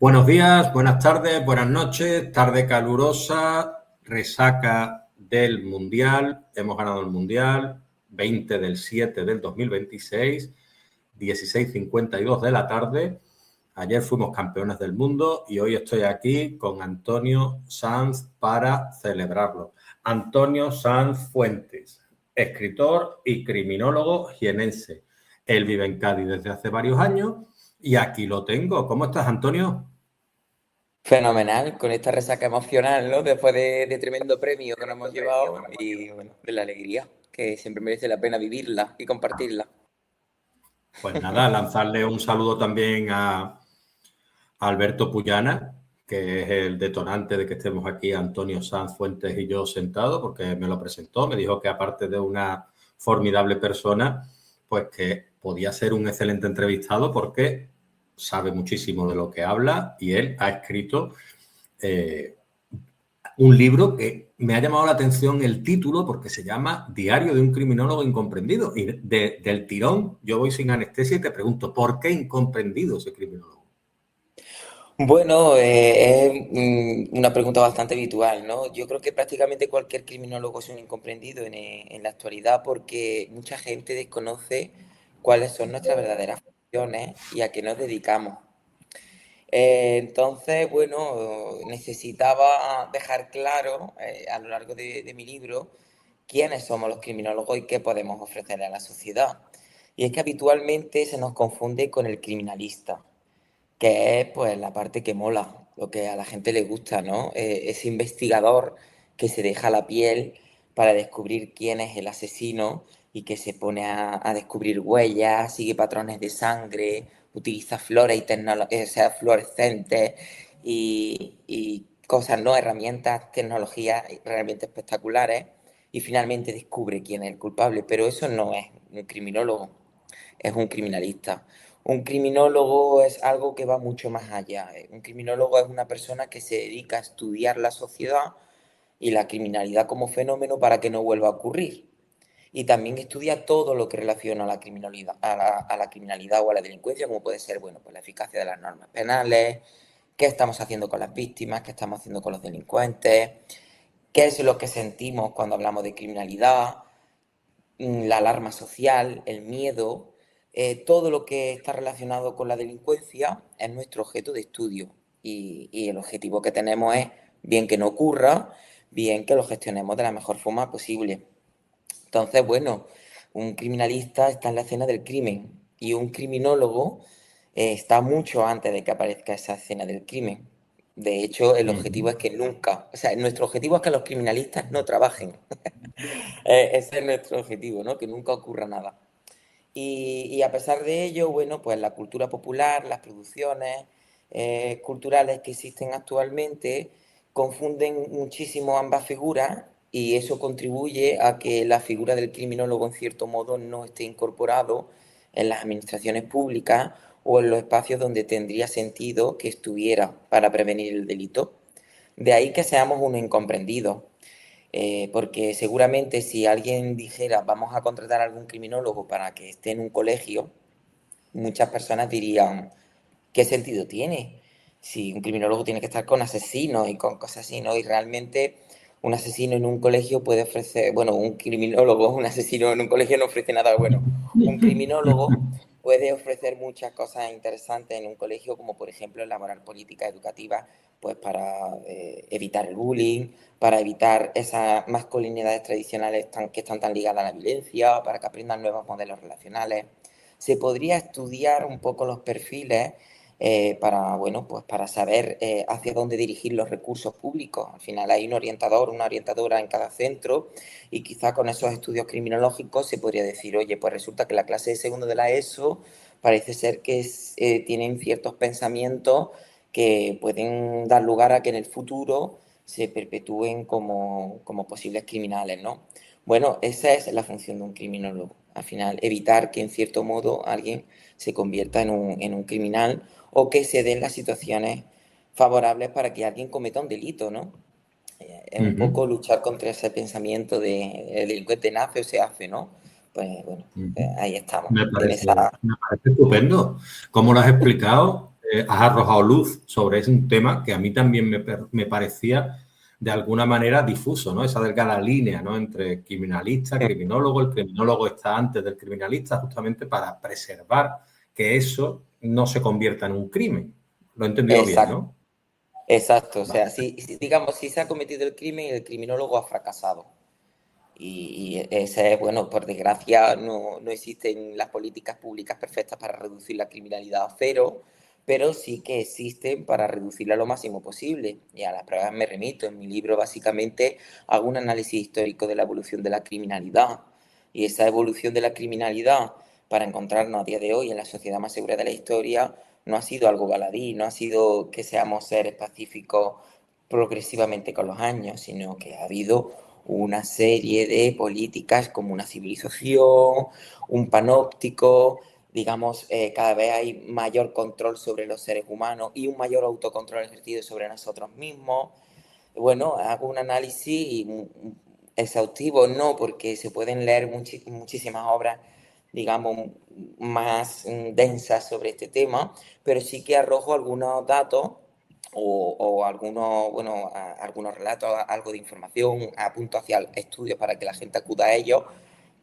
Buenos días, buenas tardes, buenas noches, tarde calurosa, resaca del Mundial, hemos ganado el Mundial, 20/7/2026, 16:52 de la tarde, ayer fuimos campeones del mundo y hoy estoy aquí con Antonio Sanz para celebrarlo. Antonio Sanz Fuentes, escritor y criminólogo jienense. Él vive en Cádiz desde hace varios años y aquí lo tengo. ¿Cómo estás, Antonio? Fenomenal, con esta resaca emocional, ¿no? Después de tremendo premio que nos hemos llevado y, bueno, de la alegría, que siempre merece la pena vivirla y compartirla. Pues nada, lanzarle un saludo también a Alberto Puyana, que es el detonante de que estemos aquí, Antonio Sanz Fuentes y yo sentados, porque me lo presentó, me dijo que aparte de una formidable persona, pues que podía ser un excelente entrevistado porque sabe muchísimo de lo que habla y él ha escrito un libro que me ha llamado la atención el título porque se llama Diario de un criminólogo incomprendido. Y del tirón yo voy sin anestesia y te pregunto, ¿por qué incomprendido ese criminólogo? Bueno, es una pregunta bastante habitual, ¿no? Yo creo que prácticamente cualquier criminólogo es un incomprendido en la actualidad porque mucha gente desconoce cuáles son nuestras verdaderas funciones y a qué nos dedicamos. Entonces, bueno, necesitaba dejar claro a lo largo de mi libro quiénes somos los criminólogos y qué podemos ofrecer a la sociedad. Y es que habitualmente se nos confunde con el criminalista, que es pues la parte que mola, lo que a la gente le gusta, ¿no? Ese investigador que se deja la piel para descubrir quién es el asesino y que se pone a descubrir huellas, sigue patrones de sangre, utiliza flora y tecnología, o sea, fluorescentes y cosas, ¿no? Herramientas, tecnologías realmente espectaculares y finalmente descubre quién es el culpable. Pero eso no es un criminólogo, es un criminalista. Un criminólogo es algo que va mucho más allá. Un criminólogo es una persona que se dedica a estudiar la sociedad y la criminalidad como fenómeno para que no vuelva a ocurrir. Y también estudia todo lo que relaciona a la criminalidad, a la criminalidad o a la delincuencia, como puede ser, bueno, pues la eficacia de las normas penales, qué estamos haciendo con las víctimas, qué estamos haciendo con los delincuentes, qué es lo que sentimos cuando hablamos de criminalidad, la alarma social, el miedo, todo lo que está relacionado con la delincuencia es nuestro objeto de estudio y el objetivo que tenemos es bien que no ocurra, bien que lo gestionemos de la mejor forma posible. Entonces, bueno, un criminalista está en la escena del crimen y un criminólogo está mucho antes de que aparezca esa escena del crimen. De hecho, el objetivo es que nunca, o sea, nuestro objetivo es que los criminalistas no trabajen. Ese es nuestro objetivo, ¿no? Que nunca ocurra nada. Y a pesar de ello, bueno, pues la cultura popular, las producciones culturales que existen actualmente confunden muchísimo ambas figuras y eso contribuye a que la figura del criminólogo en cierto modo no esté incorporado en las administraciones públicas o en los espacios donde tendría sentido que estuviera para prevenir el delito. De ahí que seamos unos incomprendidos. Porque seguramente si alguien dijera vamos a contratar a algún criminólogo para que esté en un colegio, muchas personas dirían, ¿qué sentido tiene? Si un criminólogo tiene que estar con asesinos y con cosas así, ¿no? Y realmente un asesino en un colegio puede ofrecer, bueno, un criminólogo, un asesino en un colegio no ofrece nada bueno. Un criminólogo puede ofrecer muchas cosas interesantes en un colegio, como por ejemplo elaborar políticas educativas, pues para evitar el bullying, para evitar esas masculinidades tradicionales que están tan ligadas a la violencia, para que aprendan nuevos modelos relacionales. Se podría estudiar un poco los perfiles para, bueno, pues para saber hacia dónde dirigir los recursos públicos. Al final hay un orientador, una orientadora en cada centro y quizá con esos estudios criminológicos se podría decir, oye, pues resulta que la clase de segundo de la ESO parece ser que tienen ciertos pensamientos que pueden dar lugar a que en el futuro se perpetúen como posibles criminales, ¿no? Bueno, esa es la función de un criminólogo. Al final, evitar que en cierto modo alguien se convierta en un criminal o que se den las situaciones favorables para que alguien cometa un delito, ¿no? Es un poco luchar contra ese pensamiento de el delincuente nace o se hace, ¿no? Pues bueno, ahí estamos, Me en parece, esa... me parece estupendo. ¿Cómo lo has explicado? has arrojado luz sobre un tema que a mí también me parecía de alguna manera difuso, ¿no? Esa delgada línea, ¿no? Entre criminalista, criminólogo. El criminólogo está antes del criminalista justamente para preservar que eso no se convierta en un crimen. Lo he entendido bien, Exacto, ¿no? exacto. O Vale. sea, digamos, si se ha cometido el crimen, el criminólogo ha fracasado. Y ese, bueno, por desgracia no existen las políticas públicas perfectas para reducir la criminalidad a cero, pero sí que existen para reducirla lo máximo posible. Y a las pruebas me remito. En mi libro básicamente hago un análisis histórico de la evolución de la criminalidad. Y esa evolución de la criminalidad para encontrarnos a día de hoy en la sociedad más segura de la historia no ha sido algo baladí, no ha sido que seamos seres pacíficos progresivamente con los años, sino que ha habido una serie de políticas como una civilización, un panóptico, digamos, cada vez hay mayor control sobre los seres humanos y un mayor autocontrol ejercido sobre nosotros mismos. Bueno, hago un análisis exhaustivo, no, porque se pueden leer muchísimas obras, digamos, más densas sobre este tema, pero sí que arrojo algunos datos o algunos, bueno, algunos relatos, algo de información, apunto hacia estudios para que la gente acuda a ellos,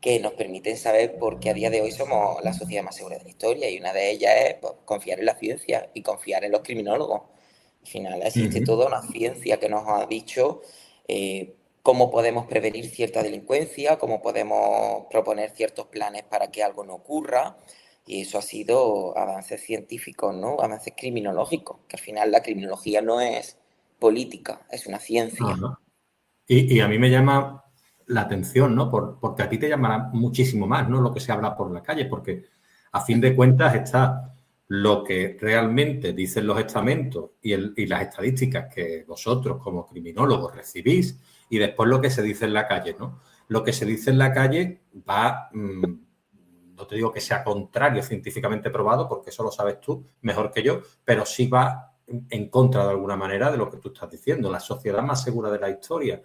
que nos permiten saber por qué a día de hoy somos la sociedad más segura de la historia. Y una de ellas es pues, confiar en la ciencia y confiar en los criminólogos. Al final existe Ujú. toda una ciencia que nos ha dicho cómo podemos prevenir cierta delincuencia, cómo podemos proponer ciertos planes para que algo no ocurra. Y eso ha sido avances científicos, ¿no? Avances criminológicos, que al final la criminología no es política, es una ciencia. Ajá. Y a mí me llama la atención, ¿no? Porque a ti te llamará muchísimo más, ¿no? Lo que se habla por la calle, porque a fin de cuentas está lo que realmente dicen los estamentos y las estadísticas que vosotros como criminólogos recibís y después lo que se dice en la calle, ¿no? Lo que se dice en la calle va, no te digo que sea contrario científicamente probado, porque eso lo sabes tú mejor que yo, pero sí va en contra de alguna manera de lo que tú estás diciendo, la sociedad más segura de la historia.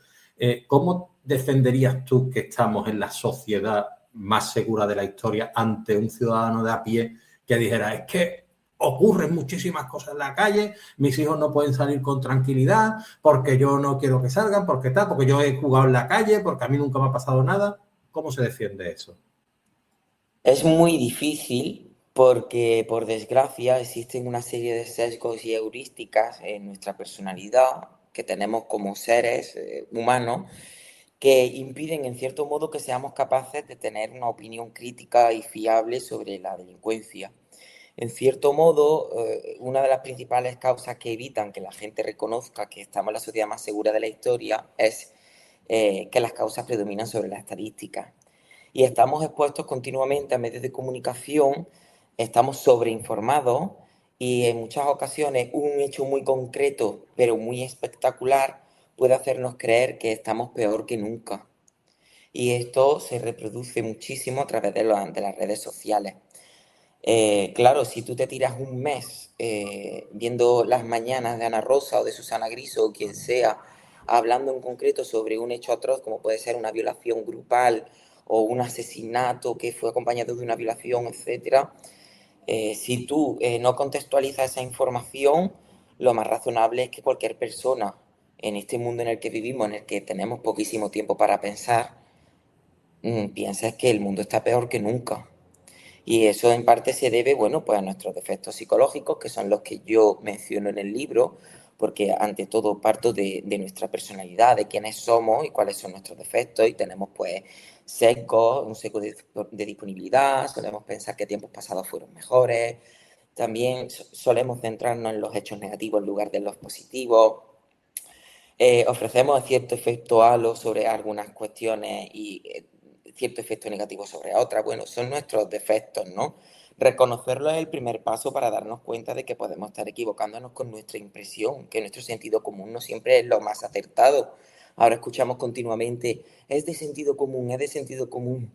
¿Cómo defenderías tú que estamos en la sociedad más segura de la historia ante un ciudadano de a pie que dijera, es que ocurren muchísimas cosas en la calle, mis hijos no pueden salir con tranquilidad, porque yo no quiero que salgan, porque tal, porque yo he jugado en la calle, porque a mí nunca me ha pasado nada? ¿Cómo se defiende eso? Es muy difícil porque, por desgracia, existen una serie de sesgos y heurísticas en nuestra personalidad que tenemos como seres humanos que impiden, en cierto modo, que seamos capaces de tener una opinión crítica y fiable sobre la delincuencia. En cierto modo, una de las principales causas que evitan que la gente reconozca que estamos en la sociedad más segura de la historia es que las causas predominan sobre las estadísticas. Y estamos expuestos continuamente a medios de comunicación, estamos sobreinformados y en muchas ocasiones un hecho muy concreto, pero muy espectacular, puede hacernos creer que estamos peor que nunca. Y esto se reproduce muchísimo a través de las redes sociales. Claro, si tú te tiras un mes viendo las mañanas de Ana Rosa o de Susana Griso o quien sea, hablando en concreto sobre un hecho atroz como puede ser una violación grupal o un asesinato que fue acompañado de una violación, etcétera, si tú no contextualizas esa información, lo más razonable es que cualquier persona en este mundo en el que vivimos, en el que tenemos poquísimo tiempo para pensar, pienses que el mundo está peor que nunca. Y eso en parte se debe, bueno, pues a nuestros defectos psicológicos, que son los que yo menciono en el libro, porque ante todo parto de nuestra personalidad, de quiénes somos y cuáles son nuestros defectos, y tenemos pues sesgos, un sesgo de disponibilidad, solemos pensar que tiempos pasados fueron mejores, también solemos centrarnos en los hechos negativos en lugar de los positivos, ofrecemos cierto efecto halo sobre algunas cuestiones y cierto efecto negativo sobre otras. Bueno, son nuestros defectos, ¿no? Reconocerlo es el primer paso para darnos cuenta de que podemos estar equivocándonos con nuestra impresión, que nuestro sentido común no siempre es lo más acertado. Ahora escuchamos continuamente, es de sentido común, es de sentido común.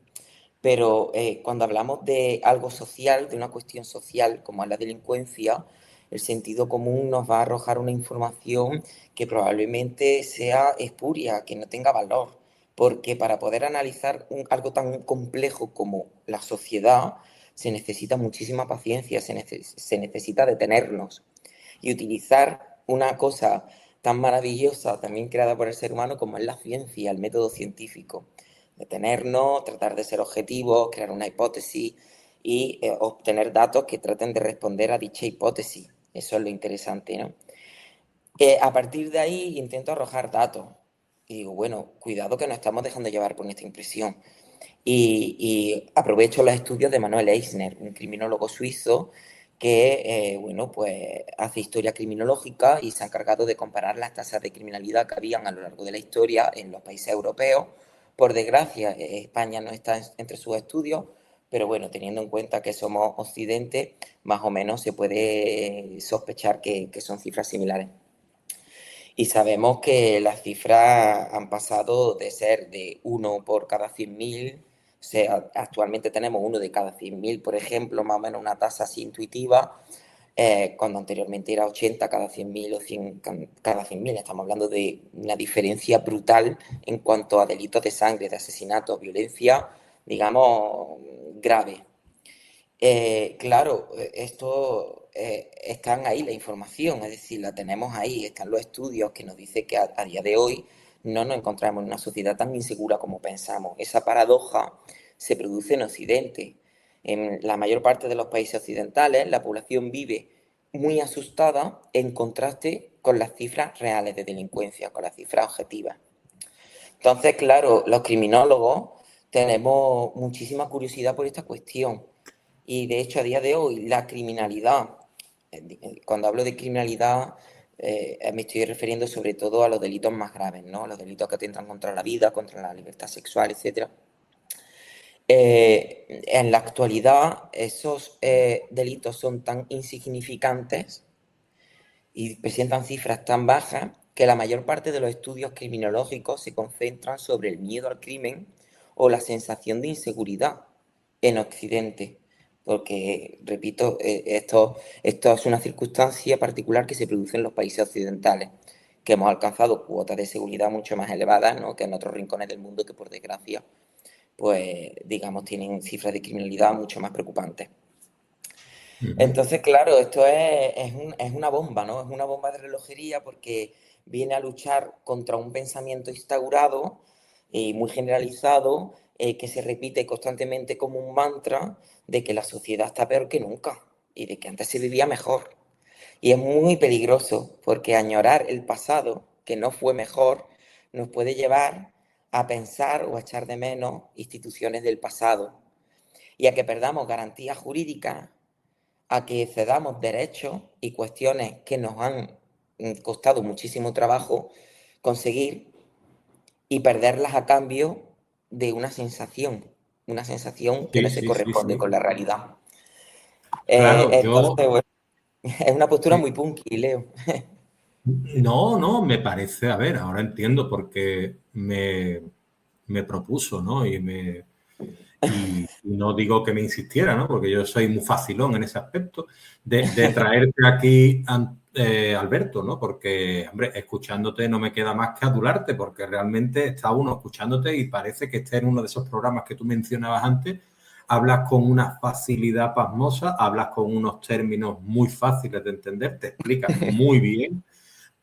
Pero cuando hablamos de algo social, de una cuestión social como es la delincuencia, el sentido común nos va a arrojar una información que probablemente sea espuria, que no tenga valor, porque para poder analizar algo tan complejo como la sociedad, se necesita muchísima paciencia, se necesita detenernos y utilizar una cosa tan maravillosa, también creada por el ser humano, como es la ciencia, el método científico. Detenernos, tratar de ser objetivos, crear una hipótesis y obtener datos que traten de responder a dicha hipótesis. Eso es lo interesante, ¿no? A partir de ahí intento arrojar datos. Y digo, bueno, cuidado que nos estamos dejando llevar por nuestra impresión. Y aprovecho los estudios de Manuel Eisner, un criminólogo suizo que, bueno, pues hace historia criminológica y se ha encargado de comparar las tasas de criminalidad que habían a lo largo de la historia en los países europeos. Por desgracia, España no está entre sus estudios, pero bueno, teniendo en cuenta que somos Occidente, más o menos se puede sospechar que son cifras similares. Y sabemos que las cifras han pasado de ser de uno por cada 100.000, o sea, actualmente tenemos uno de cada 100.000, por ejemplo, más o menos una tasa así intuitiva, cuando anteriormente era 80 cada 100.000 o 100 cada 100.000. Estamos hablando de una diferencia brutal en cuanto a delitos de sangre, de asesinatos, violencia, digamos, grave. Claro, esto están ahí la información, es decir, la tenemos ahí, están los estudios que nos dicen que a día de hoy no nos encontramos en una sociedad tan insegura como pensamos. Esa paradoja se produce en Occidente. En la mayor parte de los países occidentales, la población vive muy asustada en contraste con las cifras reales de delincuencia, con las cifras objetivas. Entonces, claro, los criminólogos tenemos muchísima curiosidad por esta cuestión. Y de hecho, a día de hoy, la criminalidad, cuando hablo de criminalidad, me estoy refiriendo sobre todo a los delitos más graves, ¿no? Los delitos que atentan contra la vida, contra la libertad sexual, etc. En la actualidad, esos delitos son tan insignificantes y presentan cifras tan bajas que la mayor parte de los estudios criminológicos se concentran sobre el miedo al crimen o la sensación de inseguridad en Occidente. Porque, repito, esto es una circunstancia particular que se produce en los países occidentales, que hemos alcanzado cuotas de seguridad mucho más elevadas, ¿no?, que en otros rincones del mundo que, por desgracia, pues, digamos, tienen cifras de criminalidad mucho más preocupantes. Entonces, claro, esto es una bomba, ¿no? Es una bomba de relojería porque viene a luchar contra un pensamiento instaurado y muy generalizado, que se repite constantemente como un mantra de que la sociedad está peor que nunca y de que antes se vivía mejor. Y es muy peligroso porque añorar el pasado, que no fue mejor, nos puede llevar a pensar o a echar de menos instituciones del pasado y a que perdamos garantías jurídicas, a que cedamos derechos y cuestiones que nos han costado muchísimo trabajo conseguir y perderlas a cambio de una sensación que Sí, no se sí, sí, corresponde sí. con la realidad. Claro, Entonces, bueno, es una postura sí. muy punky, Leo. No, no, me parece, a ver, ahora entiendo por qué me propuso, ¿no? Y no digo que me insistiera, ¿no? Porque yo soy muy facilón en ese aspecto, de traerte aquí, Alberto, ¿no? Porque, hombre, escuchándote no me queda más que adularte, porque realmente está uno escuchándote y parece que esté en uno de esos programas que tú mencionabas antes, hablas con una facilidad pasmosa, hablas con unos términos muy fáciles de entender, te explicas muy bien,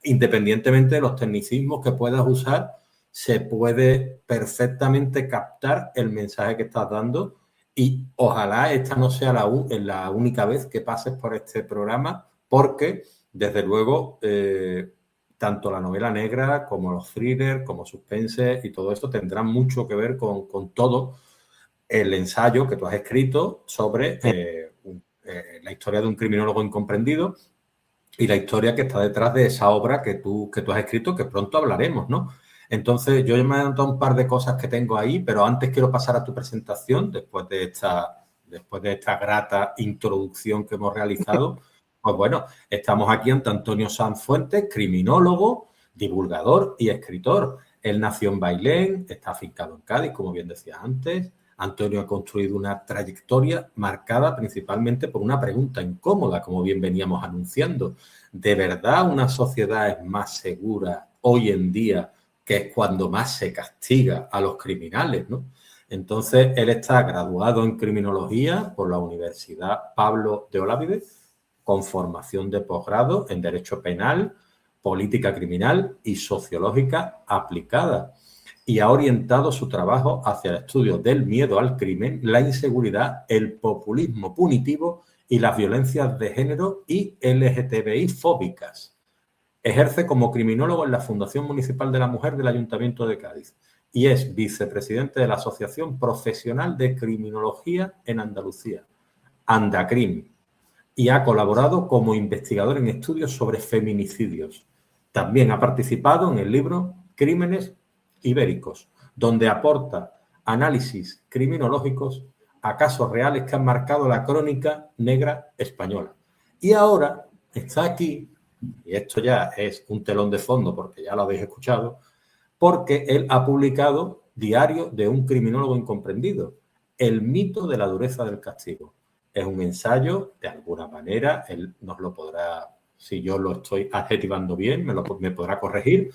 independientemente de los tecnicismos que puedas usar, se puede perfectamente captar el mensaje que estás dando y ojalá esta no sea la única vez que pases por este programa porque, desde luego, tanto la novela negra como los thrillers, como suspense y todo esto tendrán mucho que ver con todo el ensayo que tú has escrito sobre la historia de un criminólogo incomprendido y la historia que está detrás de esa obra que tú has escrito, que pronto hablaremos, ¿no? Entonces, yo ya me he adelantado un par de cosas que tengo ahí, pero antes quiero pasar a tu presentación, después de esta grata introducción que hemos realizado. Pues bueno, estamos aquí ante Antonio Sanz Fuentes, criminólogo, divulgador y escritor. Él nació en Bailén, está afincado en Cádiz, como bien decía antes. Antonio ha construido una trayectoria marcada principalmente por una pregunta incómoda, como bien veníamos anunciando. ¿De verdad una sociedad es más segura hoy en día, que es cuando más se castiga a los criminales, ¿no? Entonces, él está graduado en criminología por la Universidad Pablo de Olavide, con formación de posgrado en Derecho Penal, Política Criminal y Sociológica aplicada. Y ha orientado su trabajo hacia el estudio del miedo al crimen, la inseguridad, el populismo punitivo y las violencias de género y LGTBI fóbicas. Ejerce como criminólogo en la Fundación Municipal de la Mujer del Ayuntamiento de Cádiz y es vicepresidente de la Asociación Profesional de Criminología en Andalucía, Andacrim, y ha colaborado como investigador en estudios sobre feminicidios. También ha participado en el libro Crímenes Ibéricos, donde aporta análisis criminológicos a casos reales que han marcado la crónica negra española. Y ahora está aquí, y esto ya es un telón de fondo porque ya lo habéis escuchado, porque él ha publicado Diario de un criminólogo incomprendido, el mito de la dureza del castigo. Es un ensayo, de alguna manera, él nos lo podrá, si yo lo estoy adjetivando bien, me podrá corregir,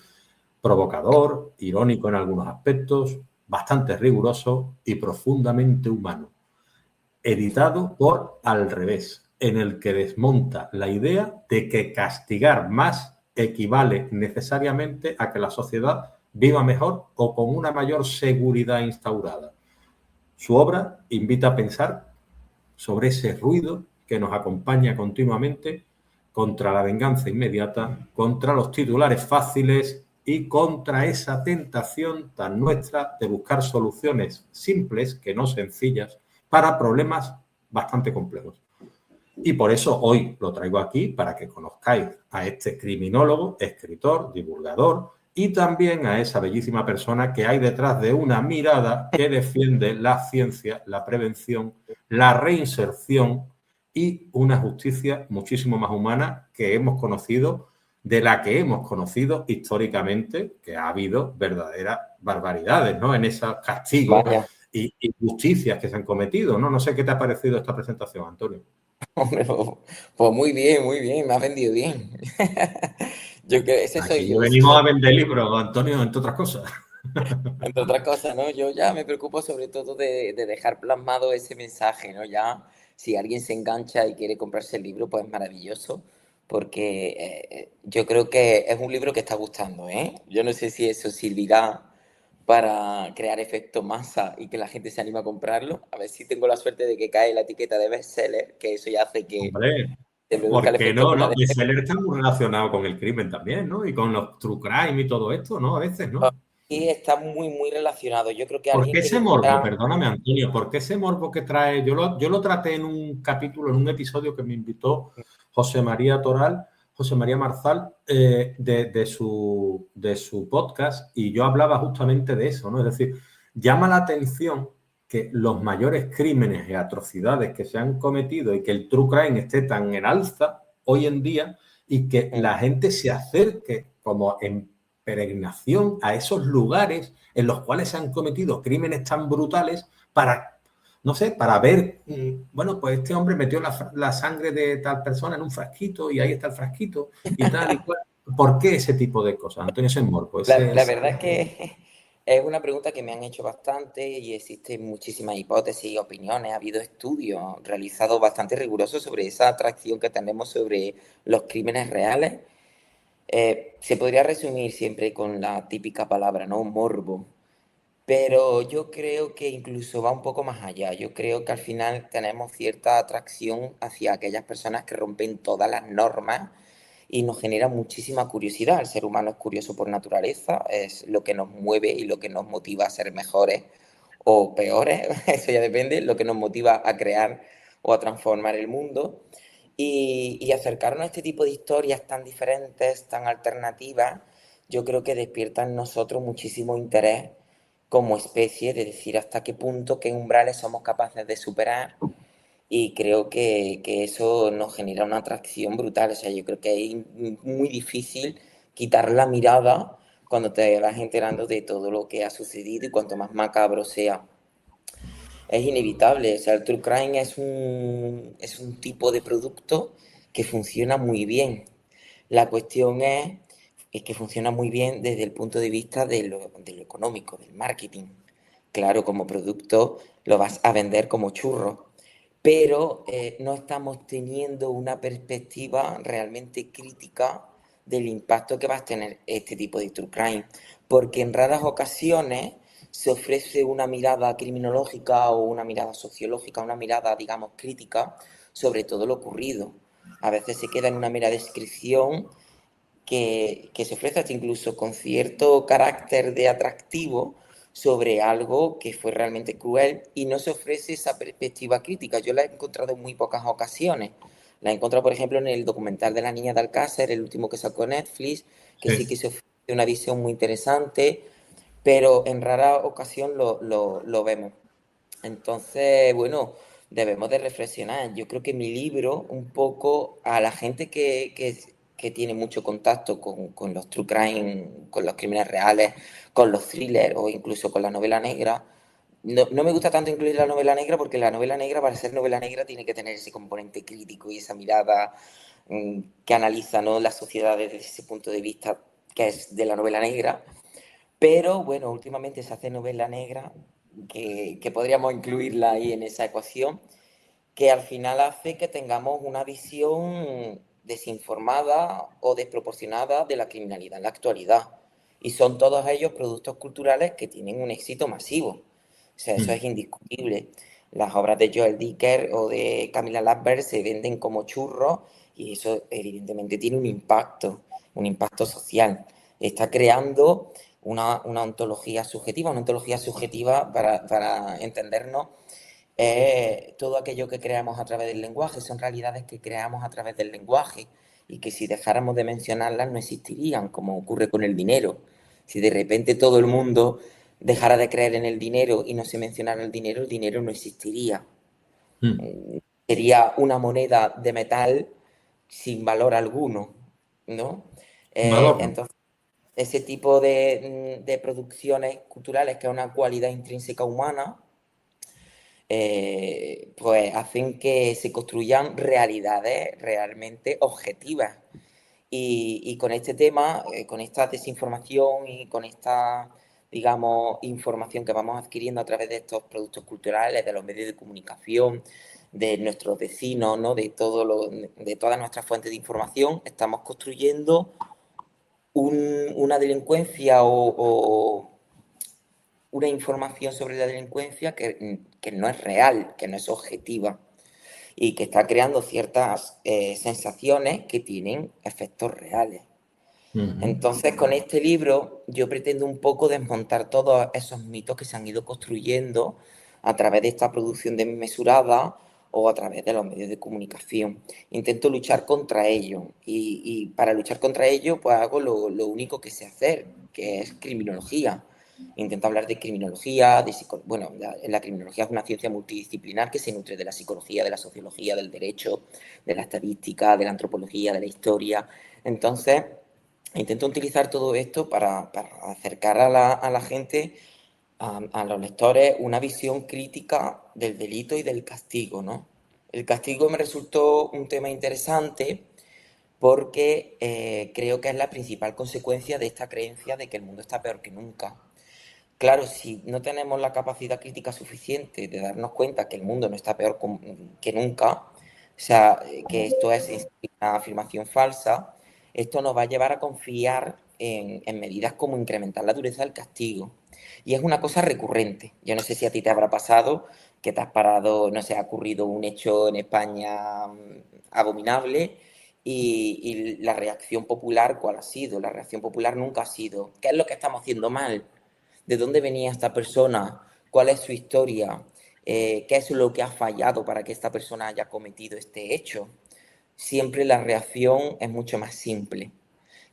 provocador, irónico en algunos aspectos, bastante riguroso y profundamente humano. Editado por Al Revés, en el que desmonta la idea de que castigar más equivale necesariamente a que la sociedad viva mejor o con una mayor seguridad instaurada. Su obra invita a pensar sobre ese ruido que nos acompaña continuamente contra la venganza inmediata, contra los titulares fáciles y contra esa tentación tan nuestra de buscar soluciones simples, que no sencillas, para problemas bastante complejos. Y por eso hoy lo traigo aquí para que conozcáis a este criminólogo, escritor, divulgador y también a esa bellísima persona que hay detrás de una mirada que defiende la ciencia, la prevención, la reinserción y una justicia muchísimo más humana que hemos conocido, de la que hemos conocido históricamente, que ha habido verdaderas barbaridades, ¿no? En esos castigos y injusticias que se han cometido, ¿no? No sé qué te ha parecido esta presentación, Antonio. Hombre, pues muy bien, me has vendido bien. Yo creo que ese soy Aquí yo, venimos a vender libros, Antonio, entre otras cosas. entre otras cosas, ¿no? Yo ya me preocupo sobre todo de dejar plasmado ese mensaje, ¿no? Ya, si alguien se engancha y quiere comprarse el libro, pues maravilloso, porque yo creo que es un libro que está gustando, ¿eh? Yo no sé si eso servirá para crear efecto masa y que la gente se anime a comprarlo. A ver si tengo la suerte de que cae la etiqueta de bestseller, que eso ya hace que Hombre, se produzca ¿por el qué efecto no? bola Los de bestsellers están muy relacionados con el crimen también, ¿no? Y con los true crime y todo esto, ¿no? A veces, efecto. ¿no? Y está muy relacionado. Yo creo que ¿Por alguien qué que ese morbo? dijera, Perdóname, Antonio, ¿por qué ese morbo que trae? Yo lo traté en un capítulo, en un episodio que me invitó José María Toral, José María Marzal, de su podcast, y yo hablaba justamente de eso, ¿no? Es decir, llama la atención que los mayores crímenes y atrocidades que se han cometido y que el true crime esté tan en alza hoy en día y que la gente se acerque como en peregrinación a esos lugares en los cuales se han cometido crímenes tan brutales para, no sé, para ver, bueno, pues este hombre metió la sangre de tal persona en un frasquito y ahí está el frasquito y tal y cual. ¿Por qué ese tipo de cosas? Antonio Senmorco, la verdad es que es una pregunta que me han hecho bastante y existen muchísimas hipótesis y opiniones. Ha habido estudios realizados bastante rigurosos sobre esa atracción que tenemos sobre los crímenes reales. Se podría resumir siempre con la típica palabra, ¿no? Morbo. Pero yo creo que incluso va un poco más allá. Yo creo que al final tenemos cierta atracción hacia aquellas personas que rompen todas las normas y nos genera muchísima curiosidad. El ser humano es curioso por naturaleza, es lo que nos mueve y lo que nos motiva a ser mejores o peores, eso ya depende, lo que nos motiva a crear o a transformar el mundo. Y acercarnos a este tipo de historias tan diferentes, tan alternativas, yo creo que despierta en nosotros muchísimo interés como especie, de decir hasta qué punto, qué umbrales somos capaces de superar. Y creo que eso nos genera una atracción brutal. O sea, yo creo que es muy difícil quitar la mirada cuando te vas enterando de todo lo que ha sucedido y cuanto más macabro sea. Es inevitable. O sea, el true crime es un tipo de producto que funciona muy bien. La cuestión es que funciona muy bien desde el punto de vista de lo económico, del marketing. claro, como producto lo vas a vender como churro, pero no estamos teniendo una perspectiva realmente crítica del impacto que va a tener este tipo de true crime, porque en raras ocasiones se ofrece una mirada criminológica o una mirada sociológica, una mirada, digamos, crítica sobre todo lo ocurrido. A veces se queda en una mera descripción que se ofrece hasta incluso con cierto carácter de atractivo sobre algo que fue realmente cruel y no se ofrece esa perspectiva crítica. Yo la he encontrado en muy pocas ocasiones. La he encontrado, por ejemplo, en el documental de la niña de Alcácer, el último que sacó Netflix, que sí que Sí. se ofrece una visión muy interesante, pero en rara ocasión lo vemos. Entonces, bueno, debemos de reflexionar. Yo creo que mi libro, un poco a la gente que tiene mucho contacto con los true crime, con los crímenes reales, con los thrillers o incluso con la novela negra, no me gusta tanto incluir la novela negra porque la novela negra, para ser novela negra, tiene que tener ese componente crítico y esa mirada que analiza, ¿no?, la sociedad desde ese punto de vista que es de la novela negra. Pero bueno, últimamente se hace novela negra, que podríamos incluirla ahí en esa ecuación, que al final hace que tengamos una visión desinformada o desproporcionada de la criminalidad en la actualidad. Y son todos ellos productos culturales que tienen un éxito masivo. O sea, eso es Mm. indiscutible. Las obras de Joel Dicker o de Camila Lackberg se venden como churros y eso evidentemente tiene un impacto social. Está creando una una ontología subjetiva para entendernos, todo aquello que creamos a través del lenguaje, son realidades que creamos a través del lenguaje y que si dejáramos de mencionarlas no existirían, como ocurre con el dinero. Si de repente todo el mundo dejara de creer en el dinero y no se mencionara el dinero no existiría. Mm. Sería una moneda de metal sin valor alguno, ¿no? Valor no. Entonces, ese tipo de producciones culturales, que es una cualidad intrínseca humana, pues hacen que se construyan realidades realmente objetivas. Y con este tema, con esta desinformación y con esta, digamos, información que vamos adquiriendo a través de estos productos culturales, de los medios de comunicación, de nuestros vecinos, ¿no?, de todas nuestras fuentes de información, estamos construyendo una delincuencia o una información sobre la delincuencia que no es real, que no es objetiva y que está creando ciertas sensaciones que tienen efectos reales. Ujú. Entonces, con este libro yo pretendo un poco desmontar todos esos mitos que se han ido construyendo a través de esta producción desmesurada o a través de los medios de comunicación. Intento luchar contra ello y para luchar contra ello pues hago lo único que sé hacer, que es criminología. Intento hablar de criminología, bueno, la criminología es una ciencia multidisciplinar que se nutre de la psicología, de la sociología, del derecho, de la estadística, de la antropología, de la historia. Entonces, intento utilizar todo esto para acercar a la gente, a los lectores, una visión crítica del delito y del castigo, ¿no? El castigo me resultó un tema interesante porque creo que es la principal consecuencia de esta creencia de que el mundo está peor que nunca. Claro, si no tenemos la capacidad crítica suficiente de darnos cuenta que el mundo no está peor que nunca, o sea, que esto es una afirmación falsa, esto nos va a llevar a confiar en medidas como incrementar la dureza del castigo. Y es una cosa recurrente. Yo no sé si a ti te habrá pasado que te has parado, no sé, ha ocurrido un hecho en España abominable y la reacción popular, ¿cuál ha sido? La reacción popular nunca ha sido, ¿qué es lo que estamos haciendo mal? ¿De dónde venía esta persona? ¿Cuál es su historia? ¿Qué es lo que ha fallado para que esta persona haya cometido este hecho? Siempre la reacción es mucho más simple,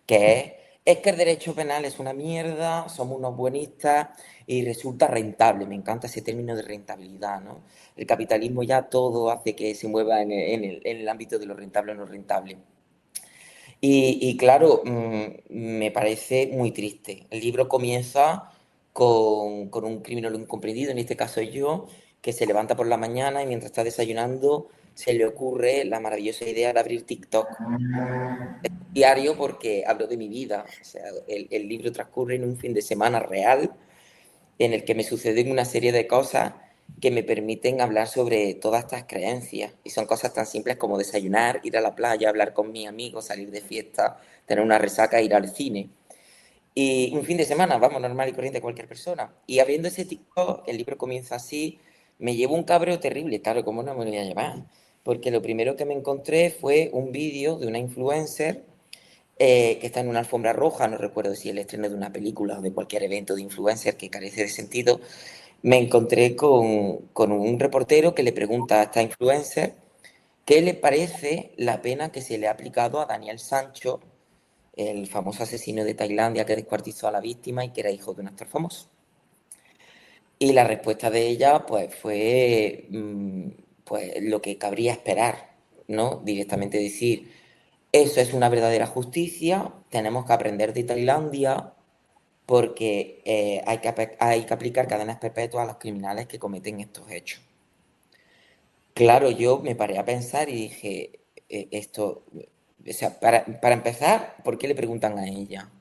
que es que el derecho penal es una mierda, somos unos buenistas y resulta rentable. Me encanta ese término de rentabilidad, ¿no? El capitalismo ya todo hace que se mueva en el ámbito de lo rentable o no rentable. Y claro, me parece muy triste. El libro comienza con un criminólogo incomprendido, en este caso yo, que se levanta por la mañana y mientras está desayunando se le ocurre la maravillosa idea de abrir TikTok diario porque hablo de mi vida. O sea, el libro transcurre en un fin de semana real en el que me suceden una serie de cosas que me permiten hablar sobre todas estas creencias. Y son cosas tan simples como desayunar, ir a la playa, hablar con mis amigos, salir de fiesta, tener una resaca, ir al cine. Y un fin de semana, vamos, normal y corriente cualquier persona. Y abriendo ese TikTok, el libro comienza así, me llevo un cabreo terrible, claro, ¿cómo no me lo voy a llevar? Porque lo primero que me encontré fue un vídeo de una influencer que está en una alfombra roja, no recuerdo si el estreno de una película o de cualquier evento de influencer que carece de sentido. Me encontré con un reportero que le pregunta a esta influencer qué le parece la pena que se le ha aplicado a Daniel Sancho, el famoso asesino de Tailandia que descuartizó a la víctima y que era hijo de un actor famoso. Y la respuesta de ella, pues, fue pues, lo que cabría esperar, ¿no? Directamente decir, eso es una verdadera justicia, tenemos que aprender de Tailandia porque hay que aplicar cadenas perpetuas a los criminales que cometen estos hechos. Claro, yo me paré a pensar y dije, esto, o sea, para empezar, ¿por qué le preguntan a ella?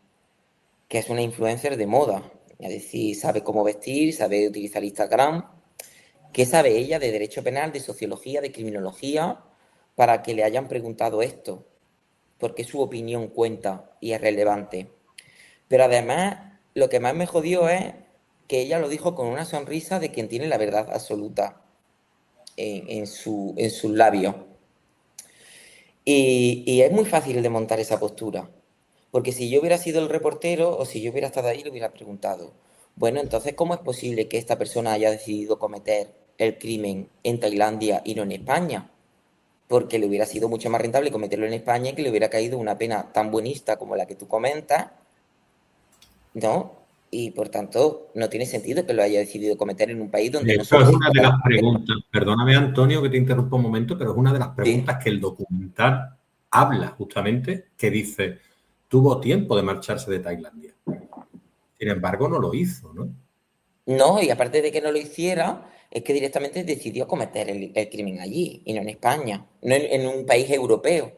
Que es una influencer de moda, es decir, sabe cómo vestir, sabe utilizar Instagram. ¿Qué sabe ella de derecho penal, de sociología, de criminología, para que le hayan preguntado esto? Porque su opinión cuenta y es relevante. Pero además, lo que más me jodió es que ella lo dijo con una sonrisa de quien tiene la verdad absoluta en sus labios. Y es muy fácil de montar esa postura. Porque si yo hubiera sido el reportero o si yo hubiera estado ahí, le hubiera preguntado, bueno, entonces, ¿cómo es posible que esta persona haya decidido cometer el crimen en Tailandia y no en España? Porque le hubiera sido mucho más rentable cometerlo en España y que le hubiera caído una pena tan buenista como la que tú comentas, ¿no? Y por tanto, no tiene sentido que lo haya decidido cometer en un país donde De no hecho, solo es se una de puede las hacerlo. preguntas, perdóname Antonio que te interrumpa un momento, pero es una de las Sí. preguntas que el documental habla justamente, que dice, tuvo tiempo de marcharse de Tailandia. Sin embargo, no lo hizo, ¿no? No, y aparte de que no lo hiciera, es que directamente decidió cometer el crimen allí y no en España, no en un país europeo,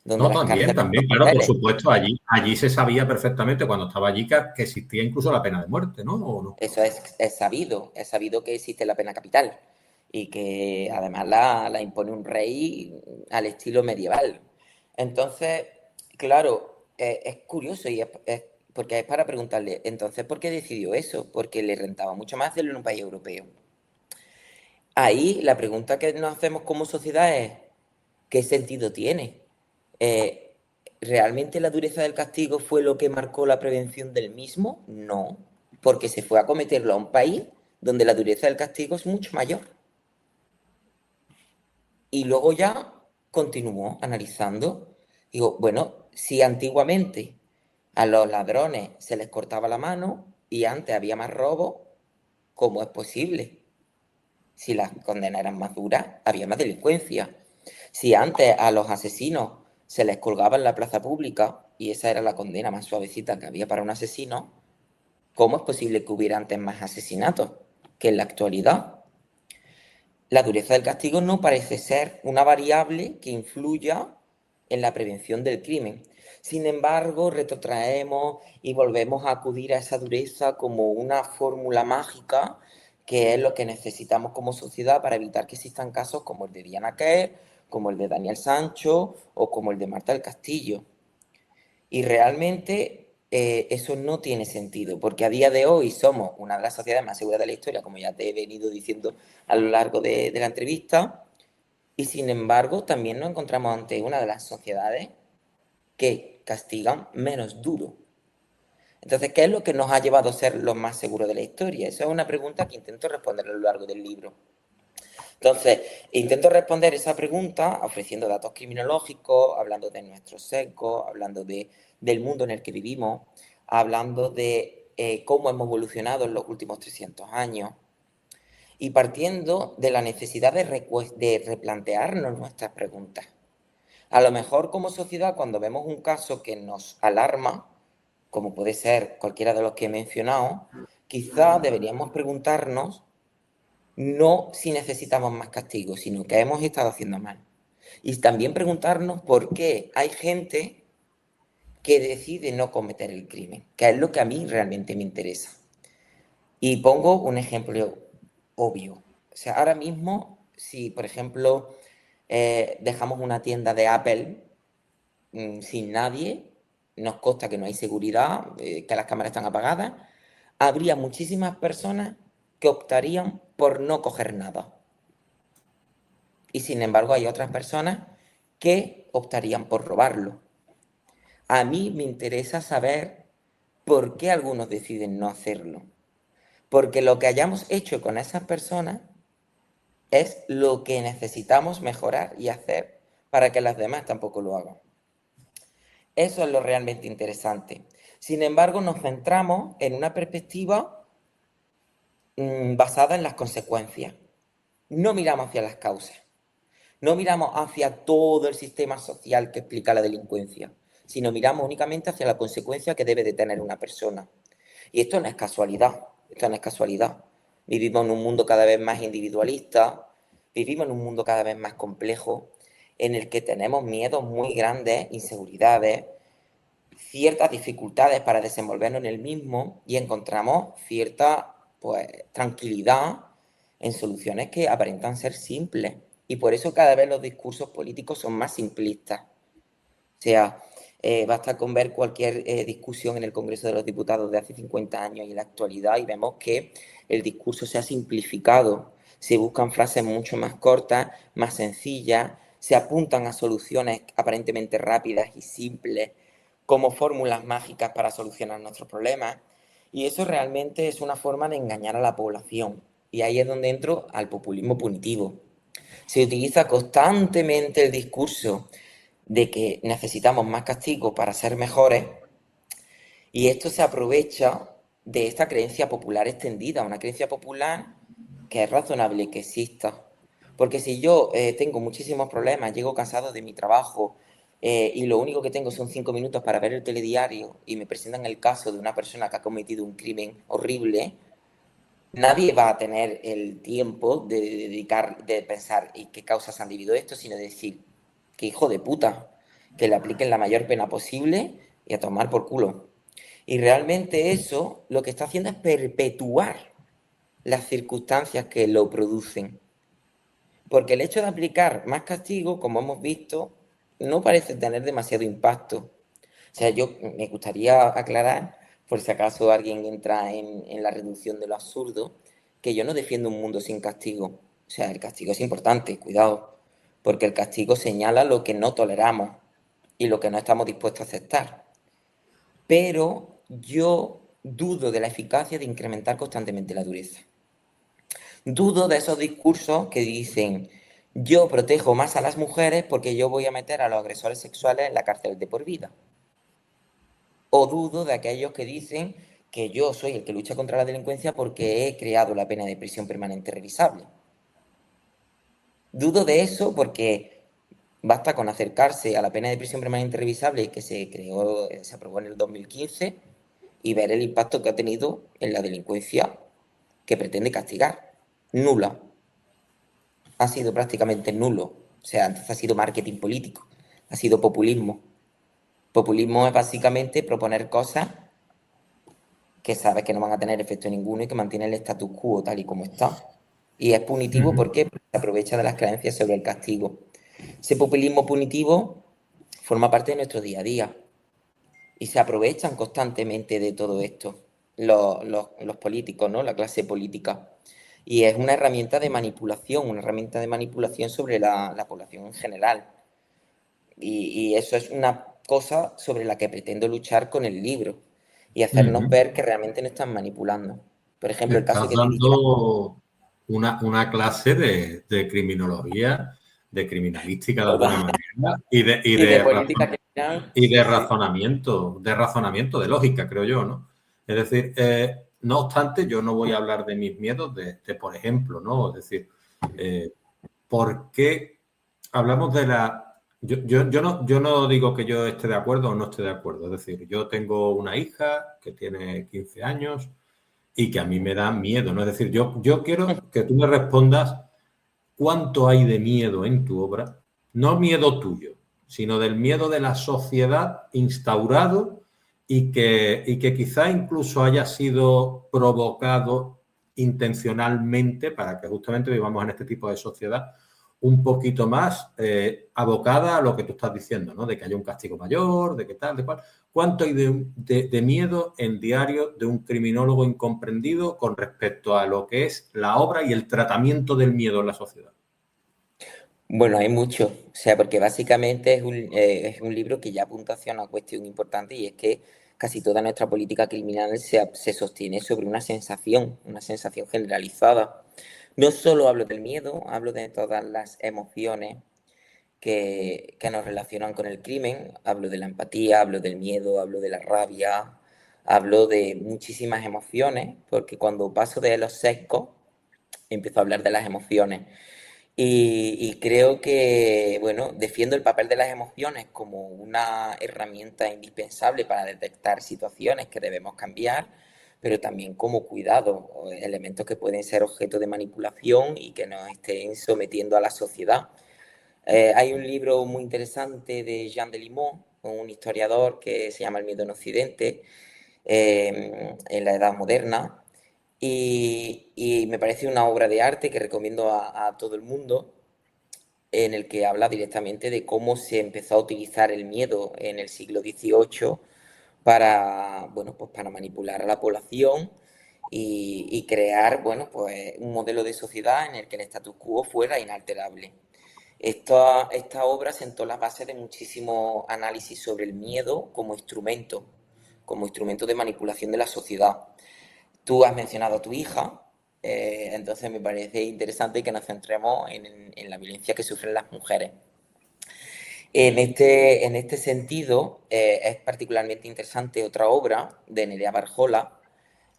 donde No, las cárceles son también, claro, por hoteles. supuesto, allí se sabía perfectamente cuando estaba allí que existía incluso la pena de muerte, ¿no? ¿O no? Eso es sabido que existe la pena capital y que además la impone un rey al estilo medieval. Entonces, claro, es curioso y porque es para preguntarle, entonces, ¿por qué decidió eso? Porque le rentaba mucho más hacerlo en un país europeo. Ahí la pregunta que nos hacemos como sociedad es, ¿qué sentido tiene? Eh, ¿Realmente la dureza del castigo fue lo que marcó la prevención del mismo? No, porque se fue a cometerlo a un país donde la dureza del castigo es mucho mayor. Y luego ya continuó analizando. Digo, bueno, si antiguamente a los ladrones se les cortaba la mano y antes había más robo, ¿cómo es posible? Si las condenas eran más duras, había más delincuencia. Si antes a los asesinos se les colgaba en la plaza pública y esa era la condena más suavecita que había para un asesino, ¿cómo es posible que hubiera antes más asesinatos que en la actualidad? La dureza del castigo no parece ser una variable que influya en la prevención del crimen. Sin embargo, retrotraemos y volvemos a acudir a esa dureza como una fórmula mágica que es lo que necesitamos como sociedad para evitar que existan casos como el de Diana Kerr, como el de Daniel Sancho o como el de Marta del Castillo. Y realmente eso no tiene sentido, porque a día de hoy somos una de las sociedades más seguras de la historia, como ya te he venido diciendo a lo largo de la entrevista, y sin embargo también nos encontramos ante una de las sociedades que castigan menos duro. Entonces, ¿qué es lo que nos ha llevado a ser los más seguros de la historia? Esa es una pregunta que intento responder a lo largo del libro. Entonces, intento responder esa pregunta ofreciendo datos criminológicos, hablando de nuestros sesgos, hablando del mundo en el que vivimos, hablando de cómo hemos evolucionado en los últimos 300 años y partiendo de la necesidad de replantearnos nuestras preguntas. A lo mejor como sociedad, cuando vemos un caso que nos alarma, como puede ser cualquiera de los que he mencionado, quizá deberíamos preguntarnos no si necesitamos más castigo, sino que hemos estado haciendo mal. Y también preguntarnos por qué hay gente que decide no cometer el crimen, que es lo que a mí realmente me interesa. Y pongo un ejemplo obvio. O sea, ahora mismo, si por ejemplo dejamos una tienda de Apple sin nadie, nos consta que no hay seguridad, que las cámaras están apagadas, habría muchísimas personas que optarían por no coger nada. Y sin embargo hay otras personas que optarían por robarlo. A mí me interesa saber por qué algunos deciden no hacerlo. Porque lo que hayamos hecho con esas personas es lo que necesitamos mejorar y hacer para que las demás tampoco lo hagan. Eso es lo realmente interesante. Sin embargo, nos centramos en una perspectiva basada en las consecuencias. No miramos hacia las causas. No miramos hacia todo el sistema social que explica la delincuencia, sino miramos únicamente hacia la consecuencia que debe de tener una persona. Y esto no es casualidad, esto no es casualidad. Vivimos en un mundo cada vez más individualista, vivimos en un mundo cada vez más complejo, en el que tenemos miedos muy grandes, inseguridades, ciertas dificultades para desenvolvernos en el mismo y encontramos cierta pues, tranquilidad en soluciones que aparentan ser simples. Y por eso cada vez los discursos políticos son más simplistas. O sea, basta con ver cualquier discusión en el Congreso de los Diputados de hace 50 años y en la actualidad y vemos que el discurso se ha simplificado. Se buscan frases mucho más cortas, más sencillas, se apuntan a soluciones aparentemente rápidas y simples como fórmulas mágicas para solucionar nuestros problemas. Y eso realmente es una forma de engañar a la población. Y ahí es donde entro al populismo punitivo. Se utiliza constantemente el discurso de que necesitamos más castigo para ser mejores y esto se aprovecha de esta creencia popular extendida, una creencia popular que es razonable que exista. Porque si yo tengo muchísimos problemas, llego cansado de mi trabajo y lo único que tengo son 5 minutos para ver el telediario y me presentan el caso de una persona que ha cometido un crimen horrible, nadie va a tener el tiempo de dedicar, de pensar y qué causas han debido esto, sino de decir, que hijo de puta, que le apliquen la mayor pena posible y a tomar por culo. Y realmente eso lo que está haciendo es perpetuar las circunstancias que lo producen. Porque el hecho de aplicar más castigo, como hemos visto, no parece tener demasiado impacto. O sea, yo me gustaría aclarar, por si acaso alguien entra en la reducción de lo absurdo, que yo no defiendo un mundo sin castigo. O sea, el castigo es importante, cuidado, porque el castigo señala lo que no toleramos y lo que no estamos dispuestos a aceptar. Pero yo dudo de la eficacia de incrementar constantemente la dureza. Dudo de esos discursos que dicen, yo protejo más a las mujeres porque yo voy a meter a los agresores sexuales en la cárcel de por vida. O dudo de aquellos que dicen que yo soy el que lucha contra la delincuencia porque he creado la pena de prisión permanente revisable. Dudo de eso porque basta con acercarse a la pena de prisión permanente revisable que se aprobó en el 2015 y ver el impacto que ha tenido en la delincuencia que pretende castigar. Nula. Ha sido prácticamente nulo. O sea, antes ha sido marketing político, ha sido populismo. Populismo es básicamente proponer cosas que sabes que no van a tener efecto ninguno y que mantienen el status quo tal y como está. Y es punitivo porque se aprovecha de las creencias sobre el castigo. Ese populismo punitivo forma parte de nuestro día a día y se aprovechan constantemente de todo esto los políticos, ¿no? La clase política. Y es una herramienta de manipulación sobre la población en general. Y eso es una cosa sobre la que pretendo luchar con el libro y hacernos ver que realmente no están manipulando. Por ejemplo, el caso Estás que te diría. dando una clase de criminología, de criminalística de alguna manera Y de política criminal. y Sí, sí. de razonamiento, de lógica, creo yo, ¿no? Es decir, no obstante, yo no voy a hablar de mis miedos por ejemplo, ¿no? Es decir, ¿por qué hablamos de la... Yo no digo que yo esté de acuerdo o no esté de acuerdo. Es decir, yo tengo una hija que tiene 15 años y que a mí me da miedo, ¿no? Es decir, yo quiero que tú me respondas cuánto hay de miedo en tu obra, no miedo tuyo, sino del miedo de la sociedad instaurado y que quizá incluso haya sido provocado intencionalmente para que justamente vivamos en este tipo de sociedad un poquito más abocada a lo que tú estás diciendo, ¿no? De que haya un castigo mayor, de que tal, de cual. ¿Cuánto hay de miedo en Diario de un criminólogo incomprendido con respecto a lo que es la obra y el tratamiento del miedo en la sociedad? Bueno, hay mucho, o sea, porque básicamente es un libro que ya apunta hacia una cuestión importante y es que casi toda nuestra política criminal se sostiene sobre una sensación generalizada. No solo hablo del miedo, hablo de todas las emociones que nos relacionan con el crimen, hablo de la empatía, hablo del miedo, hablo de la rabia, hablo de muchísimas emociones, porque cuando paso de los sesgos, empiezo a hablar de las emociones. Y creo que, bueno, defiendo el papel de las emociones como una herramienta indispensable para detectar situaciones que debemos cambiar, pero también como cuidado, o elementos que pueden ser objeto de manipulación y que nos estén sometiendo a la sociedad. Hay un libro muy interesante de Jean Delimont, un historiador que se llama El miedo en Occidente, en la Edad Moderna, y me parece una obra de arte que recomiendo a todo el mundo, en el que habla directamente de cómo se empezó a utilizar el miedo en el siglo XVIII para, bueno, pues para manipular a la población y crear, bueno, pues un modelo de sociedad en el que el status quo fuera inalterable. Esta obra sentó las bases de muchísimo análisis sobre el miedo como instrumento de manipulación de la sociedad. Tú has mencionado a tu hija, entonces me parece interesante que nos centremos en la violencia que sufren las mujeres. En este sentido, es particularmente interesante otra obra de Nerea Barjola,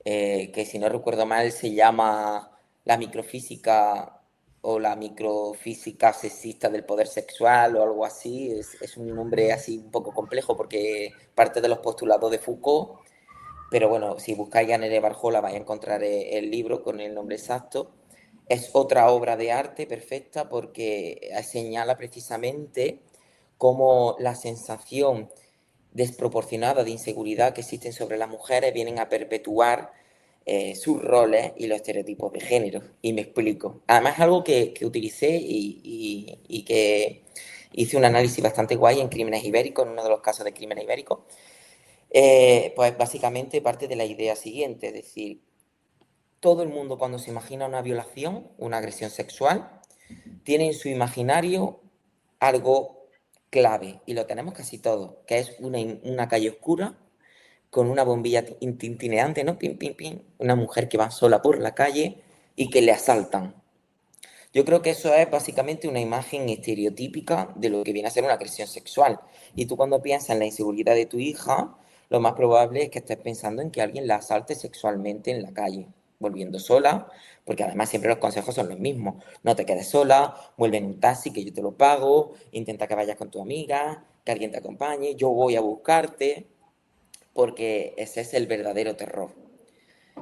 que si no recuerdo mal se llama La microfísica o la microfísica sexista del poder sexual o algo así. Es un nombre así un poco complejo porque parte de los postulados de Foucault, pero bueno, si buscáis a Nerea Barjola vais a encontrar el libro con el nombre exacto. Es otra obra de arte perfecta porque señala precisamente cómo la sensación desproporcionada de inseguridad que existen sobre las mujeres vienen a perpetuar sus roles y los estereotipos de género. Y me explico. Además es algo que utilicé y que hice un análisis bastante guay en Crímenes Ibéricos, en uno de los casos de Crímenes Ibéricos. Pues básicamente parte de la idea siguiente, es decir, todo el mundo cuando se imagina una violación, una agresión sexual, tiene en su imaginario algo clave, y lo tenemos casi todos, que es una calle oscura con una bombilla tintineante, ¿no? Pim, pim, pim. Una mujer que va sola por la calle y que le asaltan. Yo creo que eso es básicamente una imagen estereotípica de lo que viene a ser una agresión sexual. Y tú cuando piensas en la inseguridad de tu hija, lo más probable es que estés pensando en que alguien la asalte sexualmente en la calle, volviendo sola, porque además siempre los consejos son los mismos. No te quedes sola, vuelve en un taxi que yo te lo pago, intenta que vayas con tu amiga, que alguien te acompañe, yo voy a buscarte, porque ese es el verdadero terror.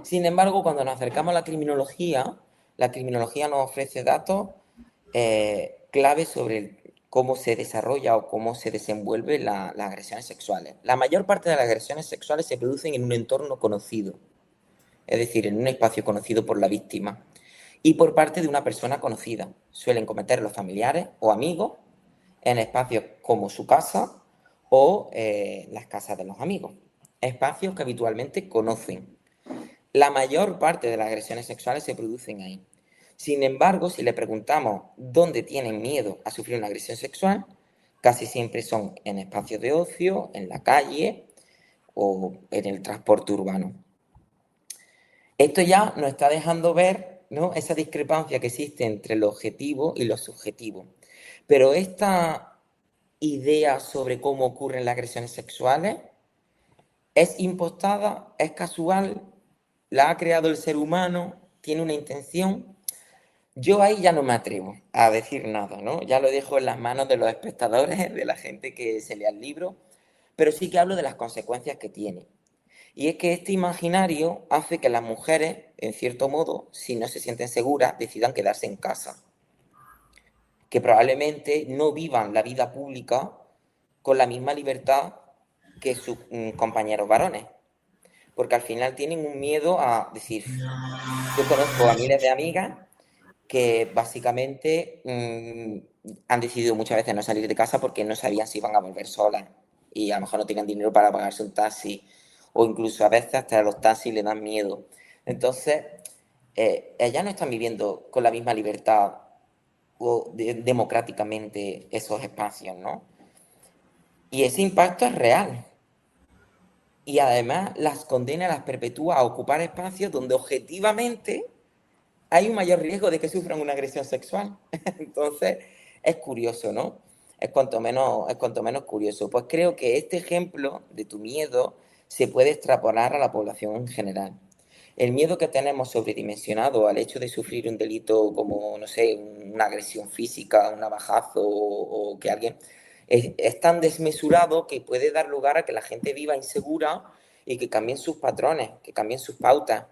Sin embargo, cuando nos acercamos a la criminología nos ofrece datos claves sobre cómo se desarrolla o cómo se desenvuelven las agresiones sexuales. La mayor parte de las agresiones sexuales se producen en un entorno conocido, es decir, en un espacio conocido por la víctima y por parte de una persona conocida. Suelen cometer los familiares o amigos en espacios como su casa o las casas de los amigos, espacios que habitualmente conocen. La mayor parte de las agresiones sexuales se producen ahí. Sin embargo, si le preguntamos dónde tienen miedo a sufrir una agresión sexual, casi siempre son en espacios de ocio, en la calle o en el transporte urbano. Esto ya nos está dejando ver, ¿no?, esa discrepancia que existe entre lo objetivo y lo subjetivo. Pero esta idea sobre cómo ocurren las agresiones sexuales es impostada, es casual, la ha creado el ser humano, tiene una intención. Yo ahí ya no me atrevo a decir nada, ¿no? Ya lo dejo en las manos de los espectadores, de la gente que se lea el libro, pero sí que hablo de las consecuencias que tiene. Y es que este imaginario hace que las mujeres, en cierto modo, si no se sienten seguras, decidan quedarse en casa. Que probablemente no vivan la vida pública con la misma libertad que sus compañeros varones. porque al final tienen un miedo a decir, yo conozco a miles de amigas que básicamente han decidido muchas veces no salir de casa porque no sabían si iban a volver solas y a lo mejor no tenían dinero para pagarse un taxi o incluso a veces hasta los taxis le dan miedo. Entonces, ellas no están viviendo con la misma libertad o democráticamente esos espacios, ¿no? Y ese impacto es real. Y además las condena, las perpetúa a ocupar espacios donde objetivamente hay un mayor riesgo de que sufran una agresión sexual. Entonces, es curioso, ¿no? Es cuanto menos curioso. Pues creo que este ejemplo de tu miedo se puede extrapolar a la población en general. El miedo que tenemos sobredimensionado al hecho de sufrir un delito como, no sé, una agresión física, un navajazo o que alguien es tan desmesurado que puede dar lugar a que la gente viva insegura y que cambien sus patrones, que cambien sus pautas,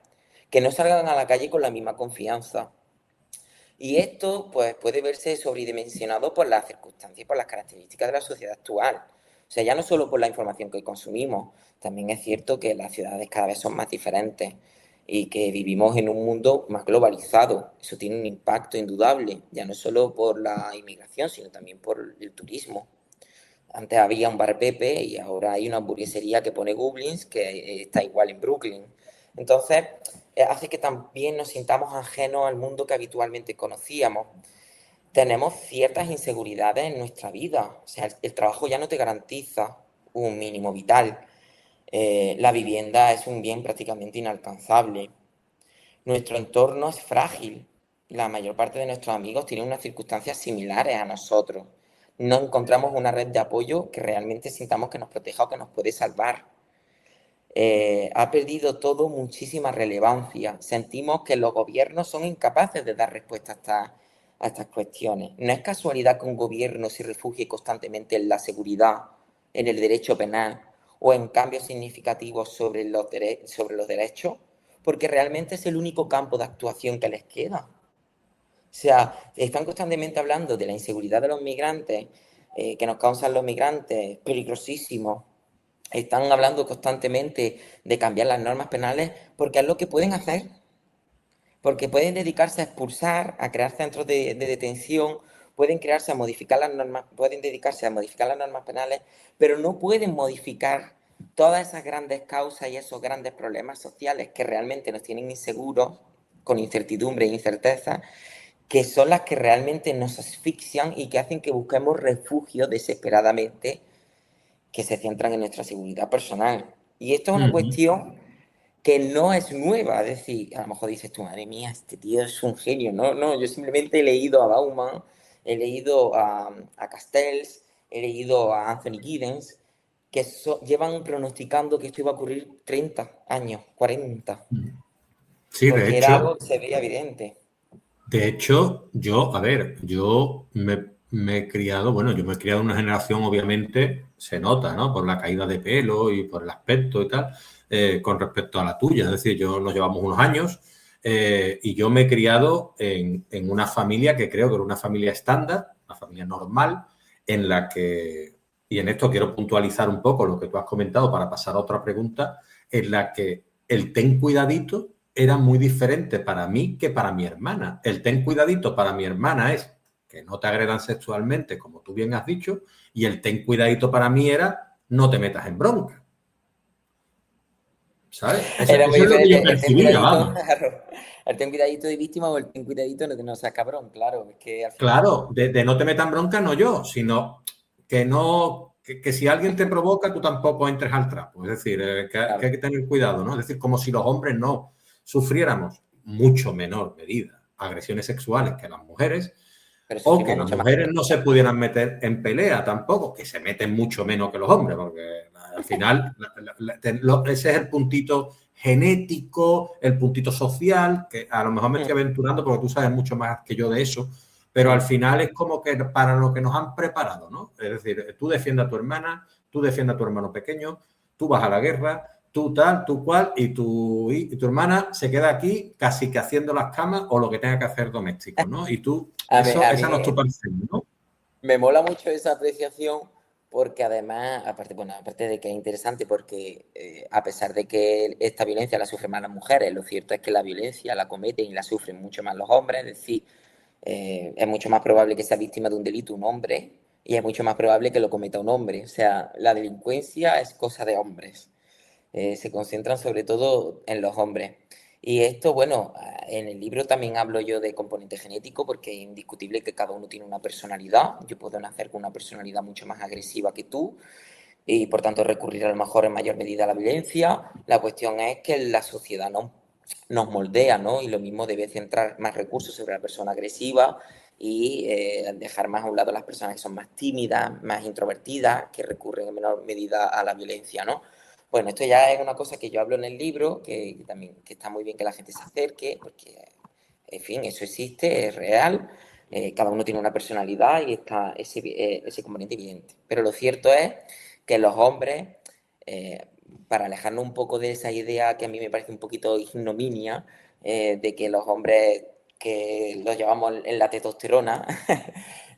que no salgan a la calle con la misma confianza. Y esto pues, puede verse sobredimensionado por las circunstancias y por las características de la sociedad actual. O sea, ya no solo por la información que consumimos, también es cierto que las ciudades cada vez son más diferentes y que vivimos en un mundo más globalizado. Eso tiene un impacto indudable, ya no solo por la inmigración, sino también por el turismo. Antes había un bar Pepe y ahora hay una hamburguesería que pone Goblins que está igual en Brooklyn. Entonces, hace que también nos sintamos ajenos al mundo que habitualmente conocíamos. Tenemos ciertas inseguridades en nuestra vida. O sea, el trabajo ya no te garantiza un mínimo vital. La vivienda es un bien prácticamente inalcanzable. Nuestro entorno es frágil. La mayor parte de nuestros amigos tienen unas circunstancias similares a nosotros. No encontramos una red de apoyo que realmente sintamos que nos proteja o que nos puede salvar. Ha perdido todo muchísima relevancia. Sentimos que los gobiernos son incapaces de dar respuesta a estas cuestiones. No es casualidad que un gobierno se refugie constantemente en la seguridad, en el derecho penal o en cambios significativos sobre sobre los derechos, porque realmente es el único campo de actuación que les queda. O sea, están constantemente hablando de la inseguridad de los migrantes, que nos causan los migrantes, peligrosísimos. Están hablando constantemente de cambiar las normas penales porque es lo que pueden hacer. Porque pueden dedicarse a expulsar, a crear centros de detención, pueden crearse a modificar las normas, pueden dedicarse a modificar las normas penales, pero no pueden modificar todas esas grandes causas y esos grandes problemas sociales que realmente nos tienen inseguros, con incertidumbre e incerteza, que son las que realmente nos asfixian y que hacen que busquemos refugio desesperadamente, que se centran en nuestra seguridad personal. Y esto es una cuestión que no es nueva, es decir, a lo mejor dices tú, madre mía, este tío es un genio. No, no, yo simplemente he leído a Bauman, he leído a Castells, he leído a Anthony Giddens, que llevan pronosticando que esto iba a ocurrir 30 años, 40, Sí, porque era algo que se veía evidente. de hecho, yo, a ver, me he criado, bueno, yo me he criado en una generación, obviamente, se nota, ¿no? Por la caída de pelo y por el aspecto y tal, con respecto a la tuya. Es decir, yo nos llevamos unos años y yo me he criado en una familia que creo que era una familia estándar, una familia normal, en la que, y en esto quiero puntualizar un poco lo que tú has comentado para pasar a otra pregunta, en la que el ten cuidadito era muy diferente para mí que para mi hermana. El ten cuidadito para mi hermana es que no te agredan sexualmente, como tú bien has dicho, y el ten cuidadito para mí era no te metas en bronca. ¿Sabes? Eso Era muy es lo que yo diferente el ten percibía, cuidadito, vamos. claro, el ten cuidadito de víctima o el ten cuidadito no, no seas cabrón, claro, es que al final... Claro, de no te metas en bronca no yo, sino que no, que si alguien te provoca, tú tampoco entres al trapo. Es decir, que hay Claro. que tener cuidado, ¿no? Es decir, como si los hombres no sufriéramos mucho menor medida agresiones sexuales que las mujeres, Pero o que sufrimos las mucho más. mujeres no se pudieran meter en pelea tampoco, que se meten mucho menos que los hombres, porque al final ese es el puntito genético, el puntito social, que a lo mejor me estoy aventurando porque tú sabes mucho más que yo de eso, pero al final es como que para lo que nos han preparado, ¿no? Es decir, tú defiendes a tu hermana, tú defiendes a tu hermano pequeño, tú vas a la guerra, tú tal, tú cual, y tu hermana se queda aquí casi que haciendo las camas o lo que tenga que hacer doméstico, ¿no? Y tú, A mí esa no es tu parcela, ¿no? me mola mucho esa apreciación porque además, aparte de que es interesante, porque a pesar de que esta violencia la sufren más las mujeres, lo cierto es que la violencia la cometen y la sufren mucho más los hombres, es decir, es mucho más probable que sea víctima de un delito un hombre y es mucho más probable que lo cometa un hombre. O sea, la delincuencia es cosa de hombres. Se concentran sobre todo en los hombres. Y esto, bueno, en el libro también hablo yo de componente genético porque es indiscutible que cada uno tiene una personalidad. Yo puedo nacer con una personalidad mucho más agresiva que tú y por tanto recurrir a lo mejor en mayor medida a la violencia. La cuestión es que la sociedad nos moldea, ¿no? Y lo mismo debe centrar más recursos sobre la persona agresiva y dejar más a un lado a las personas que son más tímidas, más introvertidas, que recurren en menor medida a la violencia, ¿no? Bueno, esto ya es una cosa que yo hablo en el libro, que también que está muy bien que la gente se acerque, porque, en fin, eso existe, es real, cada uno tiene una personalidad y está ese componente evidente. Pero lo cierto es que los hombres, eh, para alejarnos un poco de esa idea que a mí me parece un poquito ignominia, de que los hombres que los llevamos en la testosterona,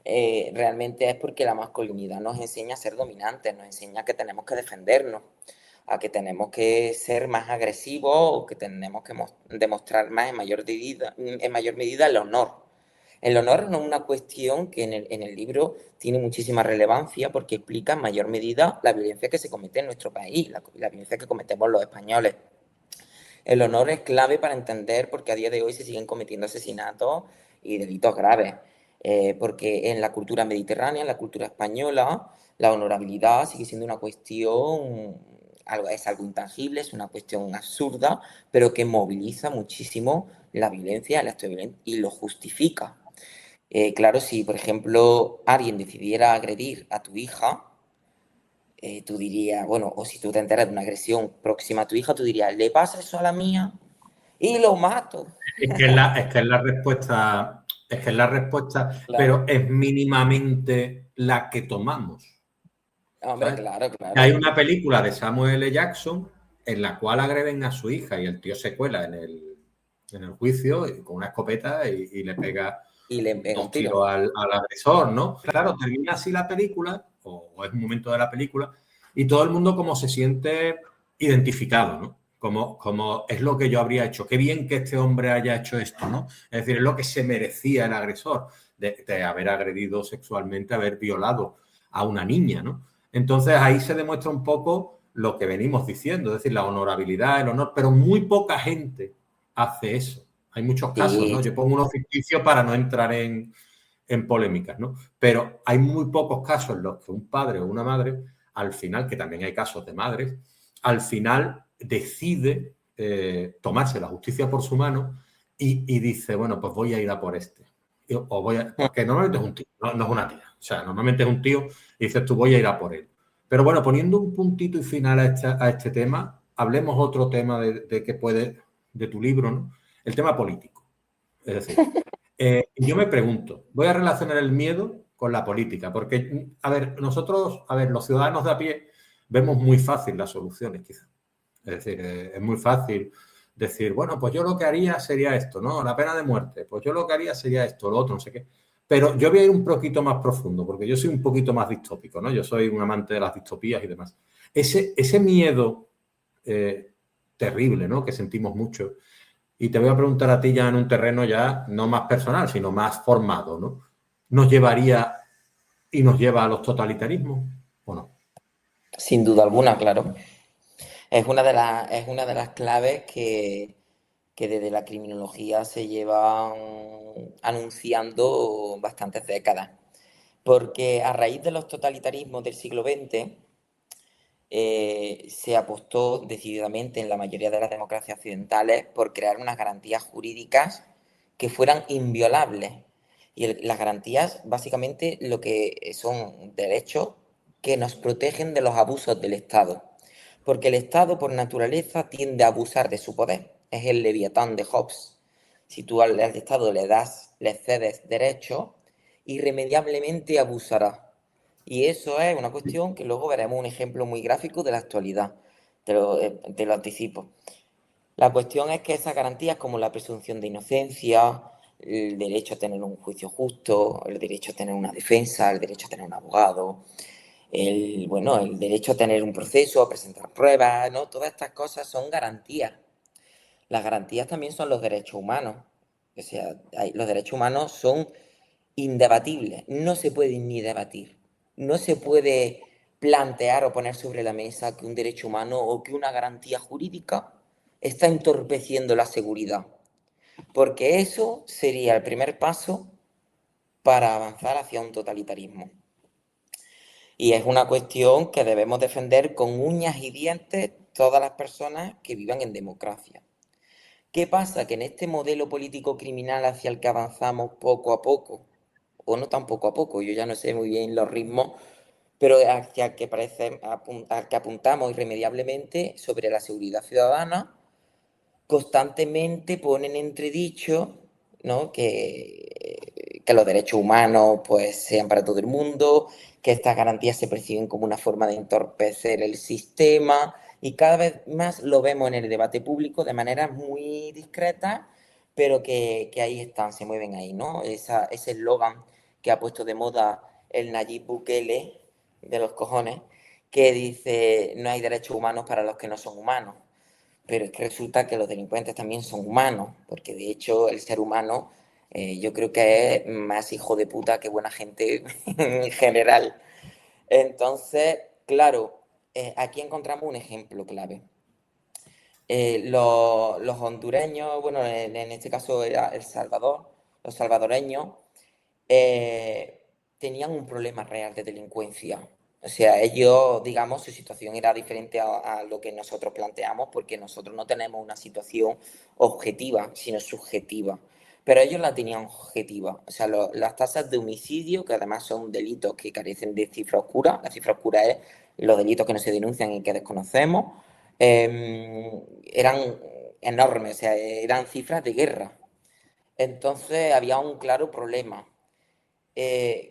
realmente es porque la masculinidad nos enseña a ser dominantes, nos enseña que tenemos que defendernos, a que tenemos que ser más agresivos o que tenemos que demostrar más en mayor medida el honor. El honor no es una cuestión que en el libro tiene muchísima relevancia porque explica en mayor medida la violencia que se comete en nuestro país, la violencia que cometemos los españoles. El honor es clave para entender por qué a día de hoy se siguen cometiendo asesinatos y delitos graves. Porque en la cultura mediterránea, en la cultura española, la honorabilidad sigue siendo una cuestión, es algo intangible, es una cuestión absurda, pero que moviliza muchísimo la violencia, el acto violento y lo justifica. Claro, si por ejemplo alguien decidiera agredir a tu hija, tú dirías, bueno, o si tú te enteras de una agresión próxima a tu hija, tú dirías, le pasa eso a la mía y lo mato. Es que es la respuesta, Claro. pero es mínimamente la que tomamos. Hombre, ¿Sabes? claro, Hay claro. una película de Samuel L. Jackson en la cual agreden a su hija y el tío se cuela en el juicio con una escopeta y le pega Y le pega un dos tiro. tiros al agresor, ¿no? Claro, termina así la película, o es un momento de la película, y todo el mundo como se siente identificado, ¿no? Como es lo que yo habría hecho. Qué bien que este hombre haya hecho esto, ¿no? Es decir, es lo que se merecía el agresor de haber agredido sexualmente, haber violado a una niña, ¿no? Entonces ahí se demuestra un poco lo que venimos diciendo, es decir, la honorabilidad, el honor, pero muy poca gente hace eso. Hay muchos casos, Sí, ¿no? Yo pongo uno ficticio para no entrar en polémicas, ¿no? Pero hay muy pocos casos en los que un padre o una madre, al final, que también hay casos de madres, al final decide tomarse la justicia por su mano y dice, bueno, pues voy a ir a por este. Porque normalmente es un tío, no es una tía. O sea, normalmente es un tío y dices, tú voy a ir a por él. Pero bueno, poniendo un puntito y final a este tema, hablemos otro tema de que puede, de tu libro, ¿no? El tema político. Es decir, yo me pregunto, voy a relacionar el miedo con la política, porque, a ver, nosotros, los ciudadanos de a pie, vemos muy fácil las soluciones, quizás. Es decir, es muy fácil decir, bueno, pues yo lo que haría sería esto, ¿no? La pena de muerte, pues yo lo que haría sería esto, lo otro, no sé qué. Pero yo voy a ir un poquito más profundo, porque yo soy un poquito más distópico, ¿no? Yo soy un amante de las distopías y demás. Ese miedo terrible, ¿no? Que sentimos mucho. Y te voy a preguntar a ti ya en un terreno ya no más personal, sino más formado, ¿no? ¿Nos llevaría y nos lleva a los totalitarismos o no? sin duda alguna, claro. Es una de las claves que desde la criminología se llevan anunciando bastantes décadas. Porque a raíz de los totalitarismos del siglo XX, se apostó decididamente en la mayoría de las democracias occidentales por crear unas garantías jurídicas que fueran inviolables. Y las garantías básicamente lo que son derechos que nos protegen de los abusos del Estado. Porque el Estado por naturaleza tiende a abusar de su poder. Es el leviatán de Hobbes. Si tú al Estado le cedes derechos, irremediablemente abusará. Y eso es una cuestión que luego veremos un ejemplo muy gráfico de la actualidad. Te lo anticipo. La cuestión es que esas garantías como la presunción de inocencia, el derecho a tener un juicio justo, el derecho a tener una defensa, el derecho a tener un abogado, bueno, el derecho a tener un proceso, a presentar pruebas, ¿no? Todas estas cosas son garantías. Las garantías también son los derechos humanos. O sea, los derechos humanos son indebatibles, no se pueden ni debatir. No se puede plantear o poner sobre la mesa que un derecho humano o que una garantía jurídica está entorpeciendo la seguridad, porque eso sería el primer paso para avanzar hacia un totalitarismo. Y es una cuestión que debemos defender con uñas y dientes todas las personas que vivan en democracia. ¿Qué pasa? Que en este modelo político criminal hacia el que avanzamos poco a poco, o no tan poco a poco, yo ya no sé muy bien los ritmos, pero hacia el que parece al que apuntamos irremediablemente sobre la seguridad ciudadana, constantemente ponen en entredicho, ¿no? que los derechos humanos pues, sean para todo el mundo, que estas garantías se perciben como una forma de entorpecer el sistema, y cada vez más lo vemos en el debate público de manera muy discreta, pero que ahí están, se mueven ahí, ¿no? Ese eslogan que ha puesto de moda el Nayib Bukele de los cojones, que dice no hay derechos humanos para los que no son humanos. Pero es que resulta que los delincuentes también son humanos, porque de hecho el ser humano yo creo que es más hijo de puta que buena gente en general. Entonces, claro, aquí encontramos un ejemplo clave. Los hondureños, bueno, en este caso era El Salvador, los salvadoreños, eh, tenían un problema real de delincuencia. O sea, ellos, digamos, su situación era diferente a lo que nosotros planteamos porque nosotros no tenemos una situación objetiva, sino subjetiva. Pero ellos la tenían objetiva. O sea, las tasas de homicidio, que además son delitos que carecen de cifra oscura, la cifra oscura es los delitos que no se denuncian y que desconocemos, eran enormes, o sea, eran cifras de guerra. Entonces había un claro problema.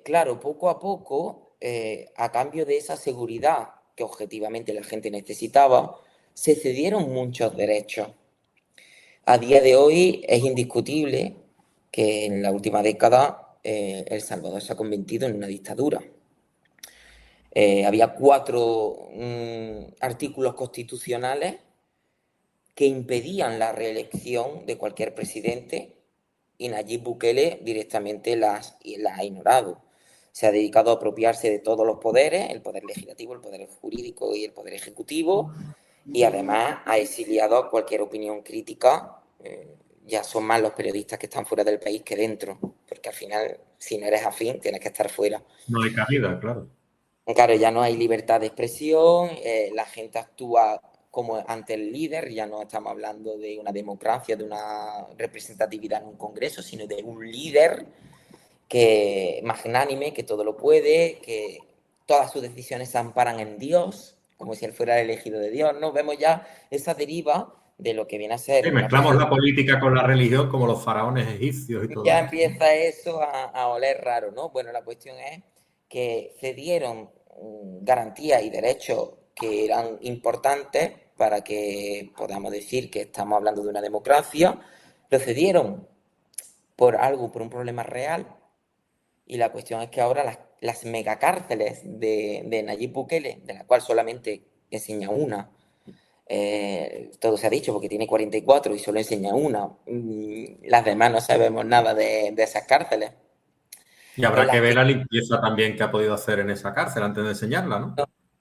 Claro, poco a poco, a cambio de esa seguridad que objetivamente la gente necesitaba, se cedieron muchos derechos. A día de hoy es indiscutible que en la última década El Salvador se ha convertido en una dictadura. Había cuatro artículos constitucionales que impedían la reelección de cualquier presidente y Nayib Bukele directamente las ha ignorado. Se ha dedicado a apropiarse de todos los poderes, el poder legislativo, el poder jurídico y el poder ejecutivo, y además ha exiliado a cualquier opinión crítica. Ya son más los periodistas que están fuera del país que dentro, porque al final, si no eres afín, tienes que estar fuera. No hay cabida, claro. Claro, ya no hay libertad de expresión, la gente actúa como ante el líder, ya no estamos hablando de una democracia, de una representatividad en un congreso, sino de un líder que magnánime, que todo lo puede, que todas sus decisiones se amparan en Dios, como si él fuera el elegido de Dios, ¿no? Vemos ya esa deriva de lo que viene a ser Sí, una mezclamos persona. la política con la religión como los faraones egipcios y todo Ya eso. empieza eso a oler raro, ¿no? Bueno, la cuestión es que cedieron garantías y derechos que eran importantes para que podamos decir que estamos hablando de una democracia, lo cedieron por algo, por un problema real, y la cuestión es que ahora las megacárceles de Nayib Bukele, de la cual solamente enseña una, todo se ha dicho porque tiene 44 y solo enseña una. Las demás no sabemos nada de esas cárceles. Y En habrá que las ver que, la limpieza también que ha podido hacer en esa cárcel antes de enseñarla, ¿no?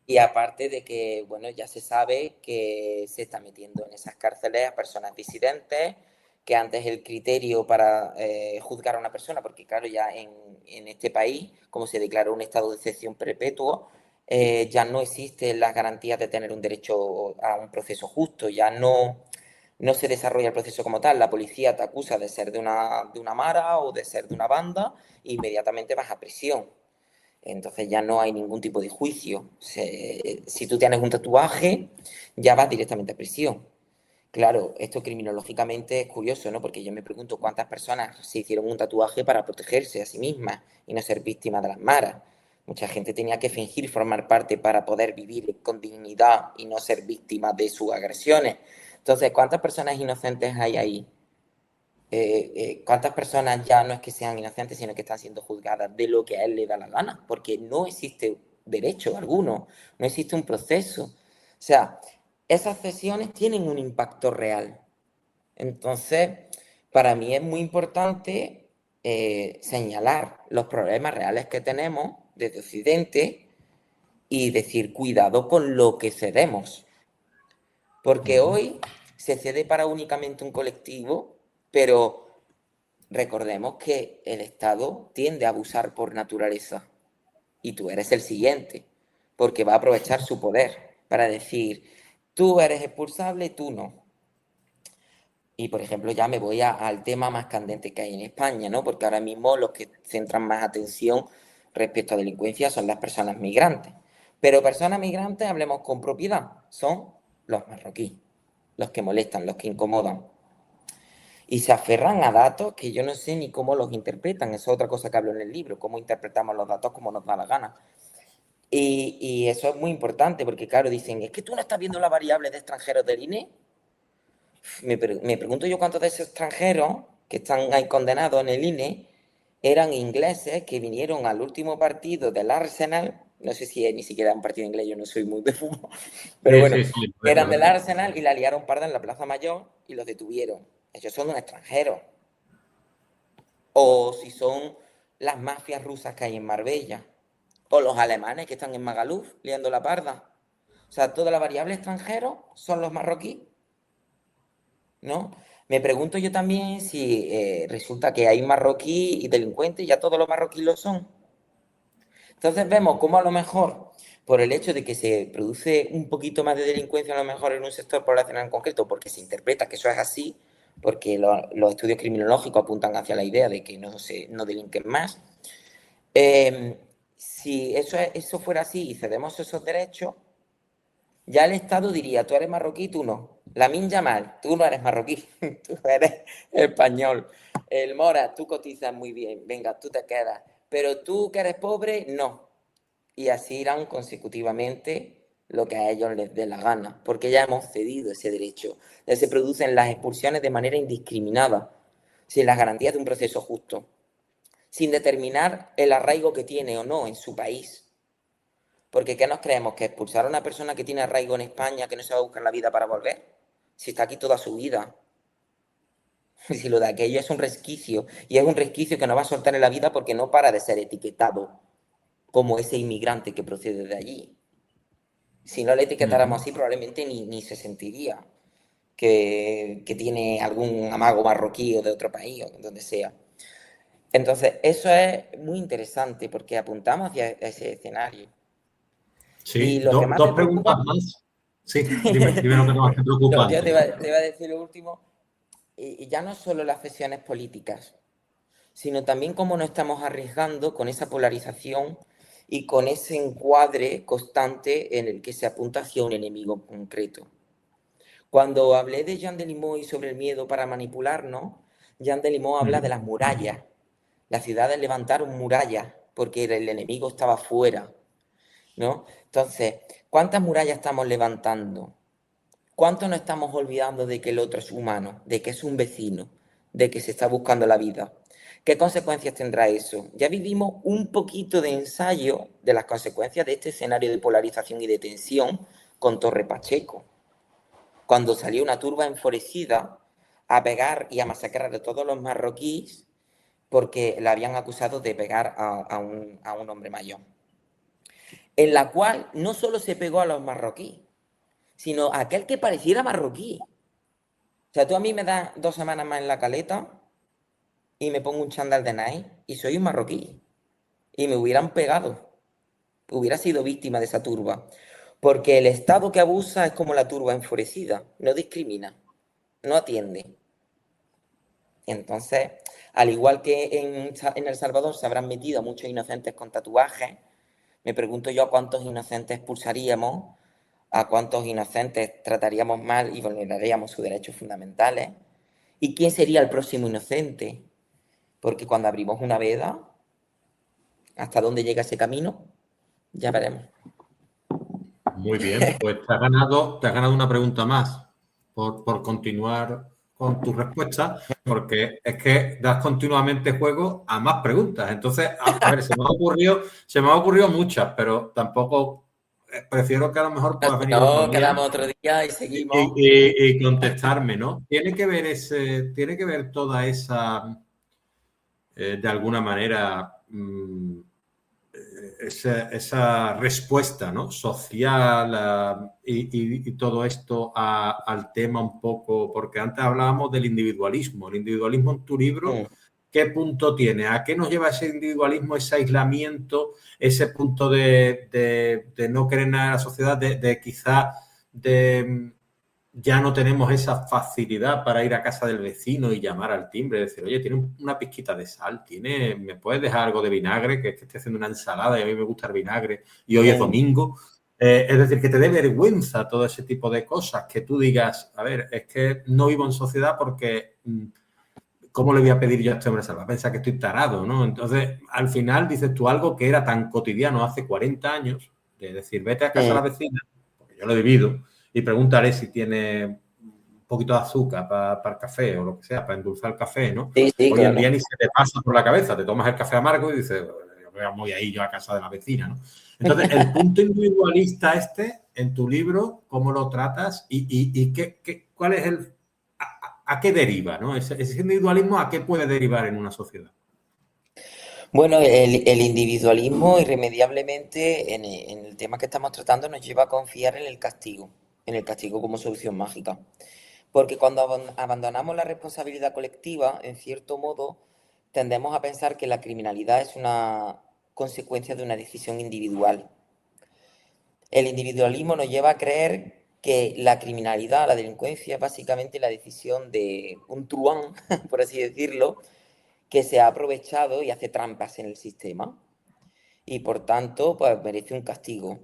y aparte de que, bueno, ya se sabe que se está metiendo en esas cárceles a personas disidentes, que antes el criterio para juzgar a una persona, porque claro, ya en este país, como se declaró un estado de excepción perpetuo, ya no existen las garantías de tener un derecho a un proceso justo, ya no se desarrolla el proceso como tal. La policía te acusa de ser de una mara o de ser de una banda, e inmediatamente vas a prisión. Entonces ya no hay ningún tipo de juicio. Si tú tienes un tatuaje, ya vas directamente a prisión. Claro, esto criminológicamente es curioso, ¿no? Porque yo me pregunto cuántas personas se hicieron un tatuaje para protegerse a sí mismas y no ser víctimas de las maras. Mucha gente tenía que fingir formar parte para poder vivir con dignidad y no ser víctima de sus agresiones. Entonces, ¿cuántas personas inocentes hay ahí? ¿Cuántas personas ya no es que sean inocentes, sino que están siendo juzgadas de lo que a él le da la gana? Porque no existe derecho alguno, no existe un proceso. O sea, esas cesiones tienen un impacto real. Entonces, para mí es muy importante señalar los problemas reales que tenemos desde Occidente y decir, cuidado con lo que cedemos. Porque hoy se cede para únicamente un colectivo, pero recordemos que el Estado tiende a abusar por naturaleza y tú eres el siguiente, porque va a aprovechar su poder para decir, tú eres expulsable, tú no. Y, por ejemplo, ya me voy al tema más candente que hay en España, ¿no? Porque ahora mismo los que centran más atención respecto a delincuencia son las personas migrantes. Pero personas migrantes, hablemos con propiedad, son los marroquíes, los que molestan, los que incomodan. Y se aferran a datos que yo no sé ni cómo los interpretan. Eso es otra cosa que hablo en el libro, cómo interpretamos los datos como nos da la gana. Y eso es muy importante porque, claro, dicen, es que tú no estás viendo la variable de extranjeros del INE. Me pregunto yo cuántos de esos extranjeros que están ahí condenados en el INE eran ingleses que vinieron al último partido del Arsenal. No sé si es ni siquiera un partido inglés, yo no soy muy de fútbol, pero Sí, bueno, sí, sí, eran del recuerdo. Arsenal y la liaron parda en la Plaza Mayor y los detuvieron. Ellos son un extranjero. O si son las mafias rusas que hay en Marbella. O los alemanes que están en Magaluf liando la parda. O sea, toda la variable extranjero son los marroquíes, ¿no? Me pregunto yo también si resulta que hay marroquí y delincuentes y ya todos los marroquíes lo son. Entonces vemos cómo a lo mejor, por el hecho de que se produce un poquito más de delincuencia a lo mejor en un sector poblacional en concreto, porque se interpreta que eso es así, porque los estudios criminológicos apuntan hacia la idea de que no delinquen más, eh, si eso fuera así y cedemos esos derechos, ya el Estado diría, tú eres marroquí, tú no. Lamine Yamal, tú no eres marroquí, tú eres español. El Mora, tú cotizas muy bien, venga, tú te quedas. Pero tú que eres pobre, no. Y así irán consecutivamente lo que a ellos les dé la gana, porque ya hemos cedido ese derecho. Ya se producen las expulsiones de manera indiscriminada, sin las garantías de un proceso justo, sin determinar el arraigo que tiene o no en su país. Porque ¿qué nos creemos? ¿Que expulsar a una persona que tiene arraigo en España, que no se va a buscar la vida para volver? Si está aquí toda su vida. Si lo de aquello es un resquicio, y es un resquicio que no va a soltar en la vida porque no para de ser etiquetado como ese inmigrante que procede de allí. Si no le etiquetáramos así, probablemente ni se sentiría que tiene algún amago marroquí o de otro país o donde sea. Entonces, eso es muy interesante porque apuntamos hacia ese escenario. Y Sí, lo que más dos me preguntas preocupa, más. Sí, dime lo que te más no, tío, preocupante. te iba a decir lo último, y ya no solo las cesiones políticas, sino también cómo nos estamos arriesgando con esa polarización y con ese encuadre constante en el que se apunta hacia un enemigo concreto. Cuando hablé de Jean Delimot sobre el miedo para manipularnos, Jean Delimot habla de las murallas. Las ciudades levantaron murallas porque el enemigo estaba fuera, ¿no? Entonces, ¿cuántas murallas estamos levantando? ¿Cuánto nos estamos olvidando de que el otro es humano, de que es un vecino, de que se está buscando la vida? ¿Qué consecuencias tendrá eso? Ya vivimos un poquito de ensayo de las consecuencias de este escenario de polarización y de tensión con Torre Pacheco, cuando salió una turba enfurecida a pegar y a masacrar a todos los marroquíes porque le habían acusado de pegar a un hombre mayor. En la cual no solo se pegó a los marroquíes, sino a aquel que pareciera marroquí. O sea, tú a mí me das 2 semanas más en la caleta y me pongo un chándal de Nike y soy un marroquí. Y me hubieran pegado. Hubiera sido víctima de esa turba. Porque el Estado que abusa es como la turba enfurecida. No discrimina. No atiende. Entonces, al igual que en El Salvador se habrán metido a muchos inocentes con tatuajes, me pregunto yo a cuántos inocentes expulsaríamos, a cuántos inocentes trataríamos mal y vulneraríamos sus derechos fundamentales. ¿Y quién sería el próximo inocente? Porque cuando abrimos una veda, hasta dónde llega ese camino, ya veremos. Muy bien, pues te has ganado una pregunta más por continuar con tu respuesta, porque es que das continuamente juego a más preguntas. Entonces, a ver, se me han ocurrido muchas, pero tampoco prefiero que a lo mejor puedas venir otro No, día quedamos otro día y y, seguimos. y contestarme, ¿no? Tiene que ver toda esa, de alguna manera, esa respuesta, ¿no? Social y todo esto al tema un poco, porque antes hablábamos del individualismo. El individualismo en tu libro, Mm. ¿qué punto tiene? ¿A qué nos lleva ese individualismo, ese aislamiento, ese punto de no querer nada de la sociedad, de quizá de ya no tenemos esa facilidad para ir a casa del vecino y llamar al timbre, decir, oye, tiene una pizquita de sal, me puedes dejar algo de vinagre, que es que estoy haciendo una ensalada y a mí me gusta el vinagre y hoy es domingo. Es decir, que te dé vergüenza todo ese tipo de cosas, que tú digas, a ver, es que no vivo en sociedad porque ¿cómo le voy a pedir yo a este hombre sal? Va a pensar que estoy tarado, ¿no? Entonces, al final dices tú algo que era tan cotidiano hace 40 años, de decir, vete a casa de la vecina, porque yo lo he vivido, y pregúntale si tiene un poquito de azúcar para el café o lo que sea, para endulzar el café, ¿no? Sí, sí, Hoy en claro. día ni se te pasa por la cabeza, te tomas el café amargo y dices, voy a ir yo a casa de la vecina, ¿no? Entonces, el punto individualista en tu libro, ¿cómo lo tratas y cuál es a qué deriva, ¿no? Ese individualismo, ¿a qué puede derivar en una sociedad? Bueno, el individualismo irremediablemente en el tema que estamos tratando nos lleva a confiar en el castigo como solución mágica. Porque cuando abandonamos la responsabilidad colectiva, en cierto modo, tendemos a pensar que la criminalidad es una consecuencia de una decisión individual. El individualismo nos lleva a creer que la criminalidad, la delincuencia, es básicamente la decisión de un truán, por así decirlo, que se ha aprovechado y hace trampas en el sistema y por tanto pues merece un castigo.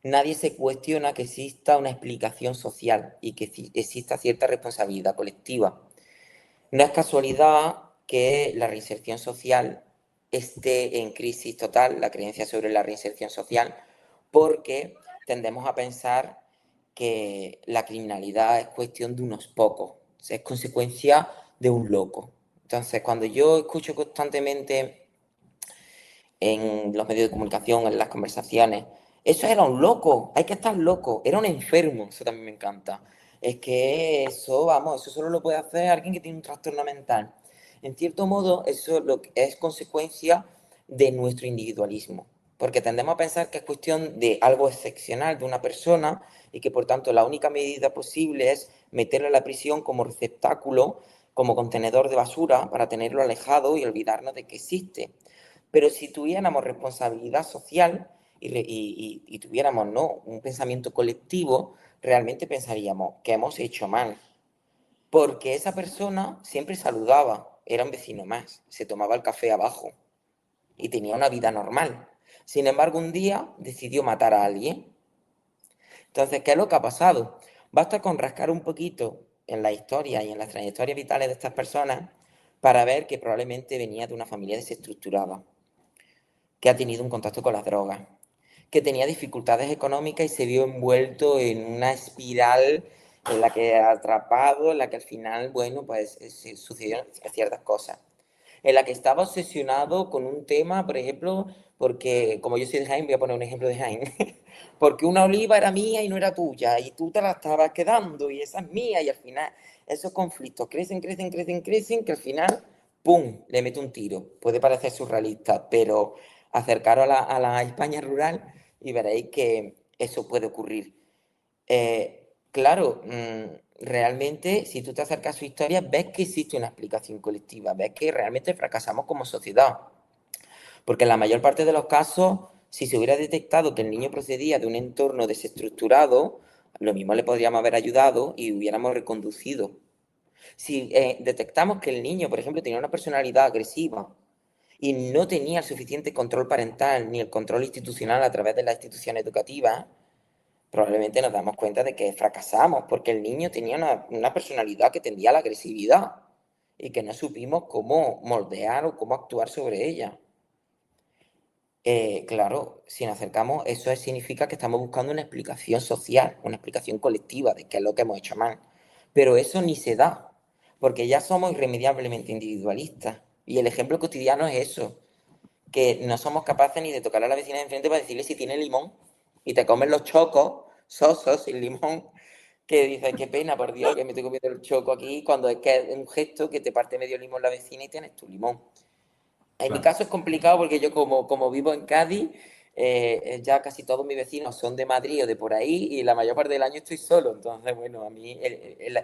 Nadie se cuestiona que exista una explicación social y que exista cierta responsabilidad colectiva. No es casualidad que la reinserción social esté en crisis total, la creencia sobre la reinserción social, porque tendemos a pensar que la criminalidad es cuestión de unos pocos, es consecuencia de un loco. Entonces, cuando yo escucho constantemente en los medios de comunicación, en las conversaciones, eso era un loco, hay que estar loco, era un enfermo, eso también me encanta. Es que eso, vamos, eso solo lo puede hacer alguien que tiene un trastorno mental. En cierto modo, eso es consecuencia de nuestro individualismo, porque tendemos a pensar que es cuestión de algo excepcional de una persona y que por tanto la única medida posible es meterlo a la prisión como receptáculo, como contenedor de basura para tenerlo alejado y olvidarnos de que existe. Pero si tuviéramos responsabilidad social y tuviéramos, ¿no?, un pensamiento colectivo, realmente pensaríamos que hemos hecho mal. Porque esa persona siempre saludaba, era un vecino más, se tomaba el café abajo y tenía una vida normal. Sin embargo, un día decidió matar a alguien. Entonces, ¿qué es lo que ha pasado? Basta con rascar un poquito en la historia y en las trayectorias vitales de estas personas para ver que probablemente venía de una familia desestructurada, que ha tenido un contacto con las drogas, que tenía dificultades económicas y se vio envuelto en una espiral en la que atrapado, en la que al final, bueno, pues sucedieron ciertas cosas, en la que estaba obsesionado con un tema, por ejemplo, porque como yo soy de Jaén, voy a poner un ejemplo de Jaén, porque una oliva era mía y no era tuya, y tú te la estabas quedando y esa es mía, y al final esos conflictos crecen, crecen, crecen, crecen, que al final, ¡pum!, le mete un tiro. Puede parecer surrealista, pero acercaros a la España rural y veréis que eso puede ocurrir. Claro, realmente si tú te acercas a su historia, ves que existe una explicación colectiva, ves que realmente fracasamos como sociedad. Porque en la mayor parte de los casos, si se hubiera detectado que el niño procedía de un entorno desestructurado, lo mismo le podríamos haber ayudado y hubiéramos reconducido. Si detectamos que el niño, por ejemplo, tenía una personalidad agresiva y no tenía el suficiente control parental ni el control institucional a través de las instituciones educativas, probablemente nos damos cuenta de que fracasamos porque el niño tenía una personalidad que tendía a la agresividad y que no supimos cómo moldear o cómo actuar sobre ella. Claro, si nos acercamos, eso significa que estamos buscando una explicación social, una explicación colectiva de qué es lo que hemos hecho mal. Pero eso ni se da, porque ya somos irremediablemente individualistas. Y el ejemplo cotidiano es eso, que no somos capaces ni de tocar a la vecina de enfrente para decirle si tiene limón. Y te comes los chocos sosos sin limón, que dices, qué pena, por Dios, que me estoy comiendo el choco aquí, cuando es que es un gesto que te parte medio limón la vecina y tienes tu limón. En mi Claro, caso es complicado porque yo como vivo en Cádiz, ya casi todos mis vecinos son de Madrid o de por ahí y la mayor parte del año estoy solo. Entonces, bueno, a mí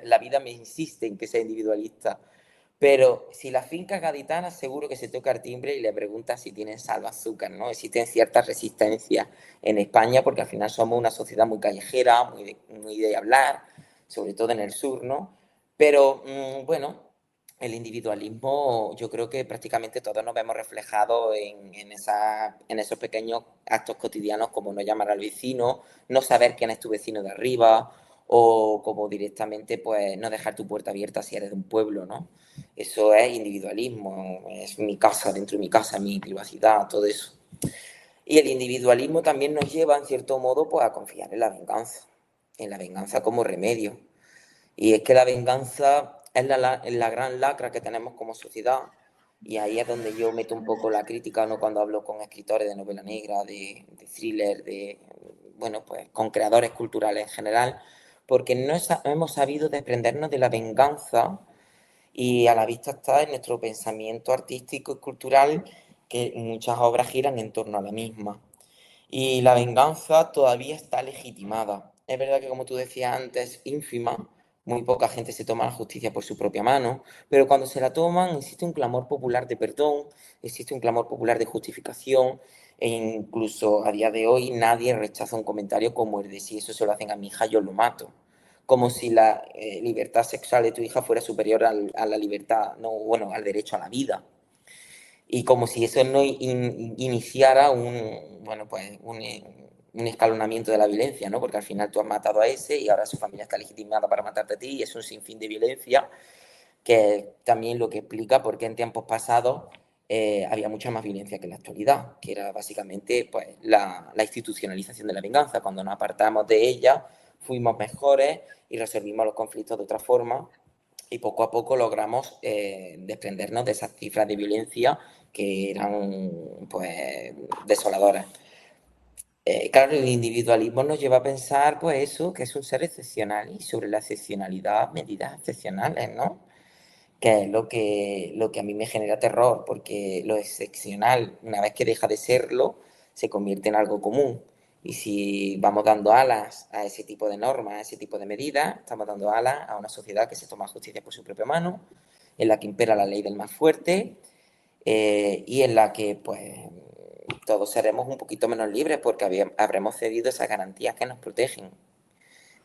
la vida me insiste en que sea individualista. Pero si la finca gaditana, seguro que se toca el timbre y le pregunta si tienen sal o azúcar, ¿no? Existen ciertas resistencias en España porque al final somos una sociedad muy callejera, muy de hablar, sobre todo en el sur, ¿no? Pero bueno, el individualismo, yo creo que prácticamente todos nos vemos reflejados en esos pequeños actos cotidianos como no llamar al vecino, no saber quién es tu vecino de arriba o como directamente pues no dejar tu puerta abierta si eres de un pueblo, ¿no? Eso es individualismo, es mi casa, dentro de mi casa, mi privacidad, todo eso. Y el individualismo también nos lleva, en cierto modo, pues a confiar en la venganza como remedio. Y es que la venganza es la gran lacra que tenemos como sociedad. Y ahí es donde yo meto un poco la crítica, ¿no? Cuando hablo con escritores de novela negra, de thriller, bueno, pues con creadores culturales en general, porque no hemos sabido desprendernos de la venganza y a la vista está en nuestro pensamiento artístico y cultural que muchas obras giran en torno a la misma. Y la venganza todavía está legitimada. Es verdad que, como tú decías antes, ínfima, muy poca gente se toma la justicia por su propia mano, pero cuando se la toman existe un clamor popular de perdón, existe un clamor popular de justificación, e incluso a día de hoy nadie rechaza un comentario como el de si eso se lo hacen a mi hija, yo lo mato. Como si la libertad sexual de tu hija fuera superior a la libertad, no, bueno, al derecho a la vida y como si eso no iniciara bueno, pues un escalonamiento de la violencia, ¿no? Porque al final tú has matado a ese y ahora su familia está legitimada para matarte a ti y es un sinfín de violencia que también lo que explica por qué en tiempos pasados había mucha más violencia que en la actualidad, que era básicamente pues, la institucionalización de la venganza. Cuando nos apartamos de ella, fuimos mejores y resolvimos los conflictos de otra forma y poco a poco logramos desprendernos de esas cifras de violencia que eran pues desoladoras. Claro, el individualismo nos lleva a pensar pues eso, que es un ser excepcional y sobre la excepcionalidad medidas excepcionales, ¿no? Que es lo que a mí me genera terror, porque lo excepcional, una vez que deja de serlo, se convierte en algo común. Y si vamos dando alas a ese tipo de normas, a ese tipo de medidas, estamos dando alas a una sociedad que se toma justicia por su propia mano, en la que impera la ley del más fuerte y en la que pues todos seremos un poquito menos libres porque habremos cedido esas garantías que nos protegen.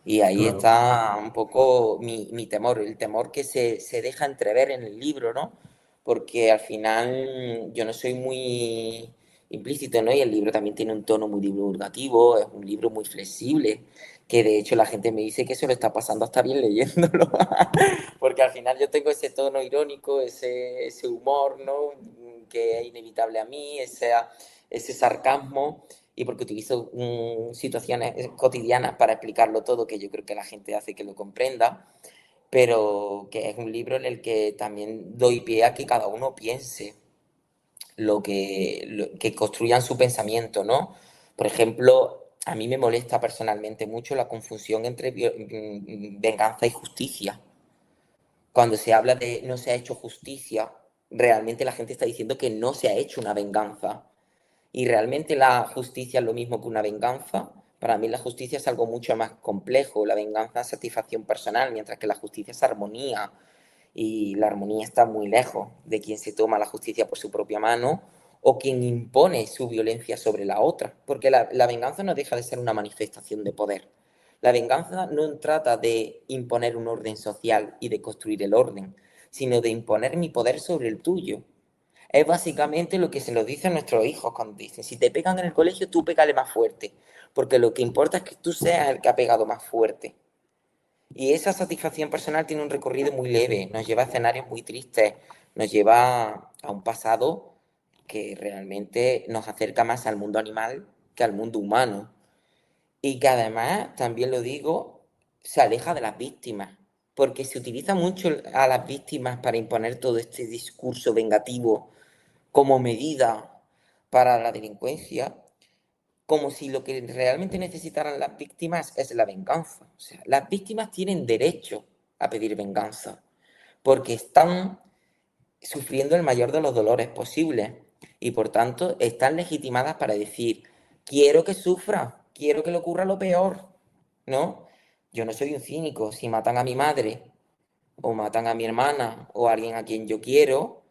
Y ahí claro. está un poco mi temor, el temor que se deja entrever en el libro, ¿no? Porque al final yo no soy muy implícito, ¿no? Y el libro también tiene un tono muy divulgativo, es un libro muy flexible, que de hecho la gente me dice que se lo está pasando hasta bien leyéndolo, porque al final yo tengo ese tono irónico, ese humor, ¿no? Que es inevitable a mí, ese sarcasmo y porque utilizo situaciones cotidianas para explicarlo todo, que yo creo que la gente hace que lo comprenda, pero que es un libro en el que también doy pie a que cada uno piense que construyan su pensamiento, ¿no? Por ejemplo, a mí me molesta personalmente mucho la confusión entre venganza y justicia. Cuando se habla de no se ha hecho justicia, realmente la gente está diciendo que no se ha hecho una venganza. Y realmente la justicia es lo mismo que una venganza. Para mí la justicia es algo mucho más complejo. La venganza es satisfacción personal, mientras que la justicia es armonía. Y la armonía está muy lejos de quien se toma la justicia por su propia mano o quien impone su violencia sobre la otra. Porque la venganza no deja de ser una manifestación de poder. La venganza no trata de imponer un orden social y de construir el orden, sino de imponer mi poder sobre el tuyo. Es básicamente lo que se nos dice a nuestros hijos cuando dicen, si te pegan en el colegio, tú pégale más fuerte, porque lo que importa es que tú seas el que ha pegado más fuerte. Y esa satisfacción personal tiene un recorrido muy leve, nos lleva a escenarios muy tristes, nos lleva a un pasado que realmente nos acerca más al mundo animal que al mundo humano. Y que además, también lo digo, se aleja de las víctimas. porque se utiliza mucho a las víctimas para imponer todo este discurso vengativo como medida para la delincuencia, como si lo que realmente necesitaran las víctimas es la venganza. O sea, las víctimas tienen derecho a pedir venganza, porque están sufriendo el mayor de los dolores posibles y por tanto están legitimadas para decir, quiero que sufra, quiero que le ocurra lo peor, ¿no? Yo no soy un cínico, si matan a mi madre o matan a mi hermana o a alguien a quien yo quiero,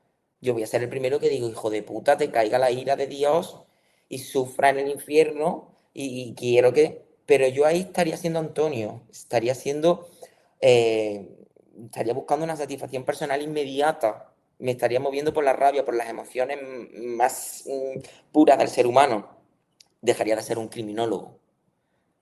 yo voy a ser el primero que digo, hijo de puta, te caiga la ira de Dios y sufra en el infierno y quiero que... Pero yo ahí estaría siendo Antonio, estaría siendo... estaría buscando una satisfacción personal inmediata, me estaría moviendo por la rabia, por las emociones más puras del ser humano. Dejaría de ser un criminólogo.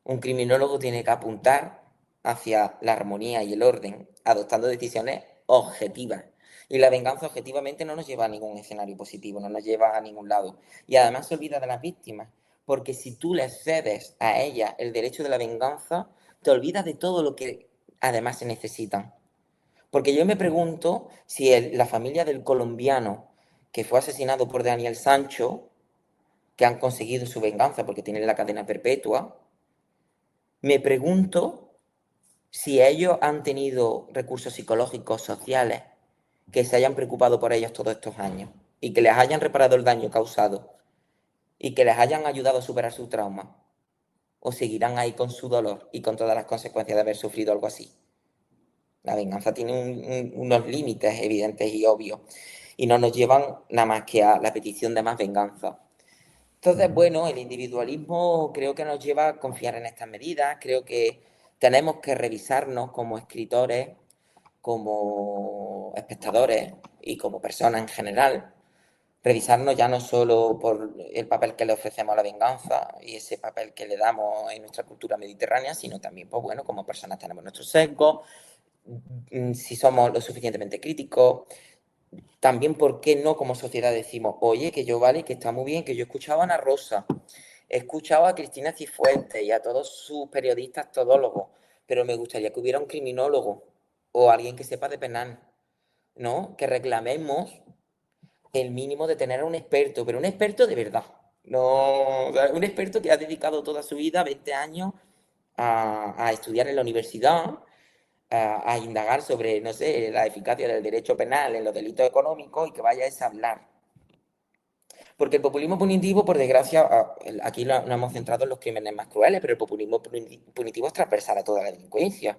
Un criminólogo tiene que apuntar hacia la armonía y el orden, adoptando decisiones objetivas. Y la venganza objetivamente no nos lleva a ningún escenario positivo, no nos lleva a ningún lado. Y además se olvida de las víctimas, porque si tú les cedes a ellas el derecho de la venganza, te olvidas de todo lo que además se necesitan. Porque yo me pregunto si la familia del colombiano que fue asesinado por Daniel Sancho, que han conseguido su venganza porque tienen la cadena perpetua, me pregunto si ellos han tenido recursos psicológicos, sociales, que se hayan preocupado por ellos todos estos años y que les hayan reparado el daño causado y que les hayan ayudado a superar su trauma, o seguirán ahí con su dolor y con todas las consecuencias de haber sufrido algo así. La venganza tiene unos límites evidentes y obvios y no nos llevan nada más que a la petición de más venganza. Entonces, bueno, el individualismo creo que nos lleva a confiar en estas medidas, creo que tenemos que revisarnos como escritores, como espectadores y como personas en general, revisarnos ya no solo por el papel que le ofrecemos a la venganza y ese papel que le damos en nuestra cultura mediterránea, sino también, pues bueno, como personas tenemos nuestros sesgos, si somos lo suficientemente críticos, también por qué no como sociedad decimos, oye, que yo vale, que está muy bien, que yo escuchaba a Ana Rosa, he escuchado a Cristina Cifuentes y a todos sus periodistas todólogos, pero me gustaría que hubiera un criminólogo o alguien que sepa de penal, ¿no? Que reclamemos el mínimo de tener a un experto, pero un experto de verdad. No, o sea, un experto que ha dedicado toda su vida, 20 años, a estudiar en la universidad, a indagar sobre, no sé, la eficacia del derecho penal en los delitos económicos y que vaya a hablar. Porque el populismo punitivo, por desgracia, aquí nos hemos centrado en los crímenes más crueles, pero el populismo punitivo es transversal a toda la delincuencia.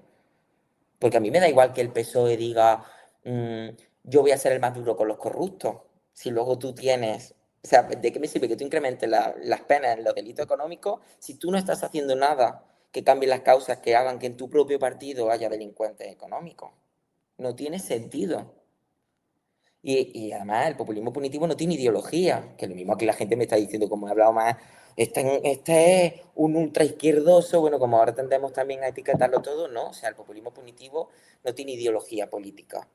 Porque a mí me da igual que el PSOE diga, yo voy a ser el más duro con los corruptos. Si luego tú tienes, o sea, ¿de qué me sirve que tú incrementes las penas en los delitos económicos si tú no estás haciendo nada que cambie las causas que hagan que en tu propio partido haya delincuentes económicos? No tiene sentido. Y además el populismo punitivo no tiene ideología, que lo mismo aquí la gente me está diciendo, como he hablado más, este es un ultraizquierdoso, bueno, como ahora tendemos también a etiquetarlo todo, no, o sea, el populismo punitivo no tiene ideología política.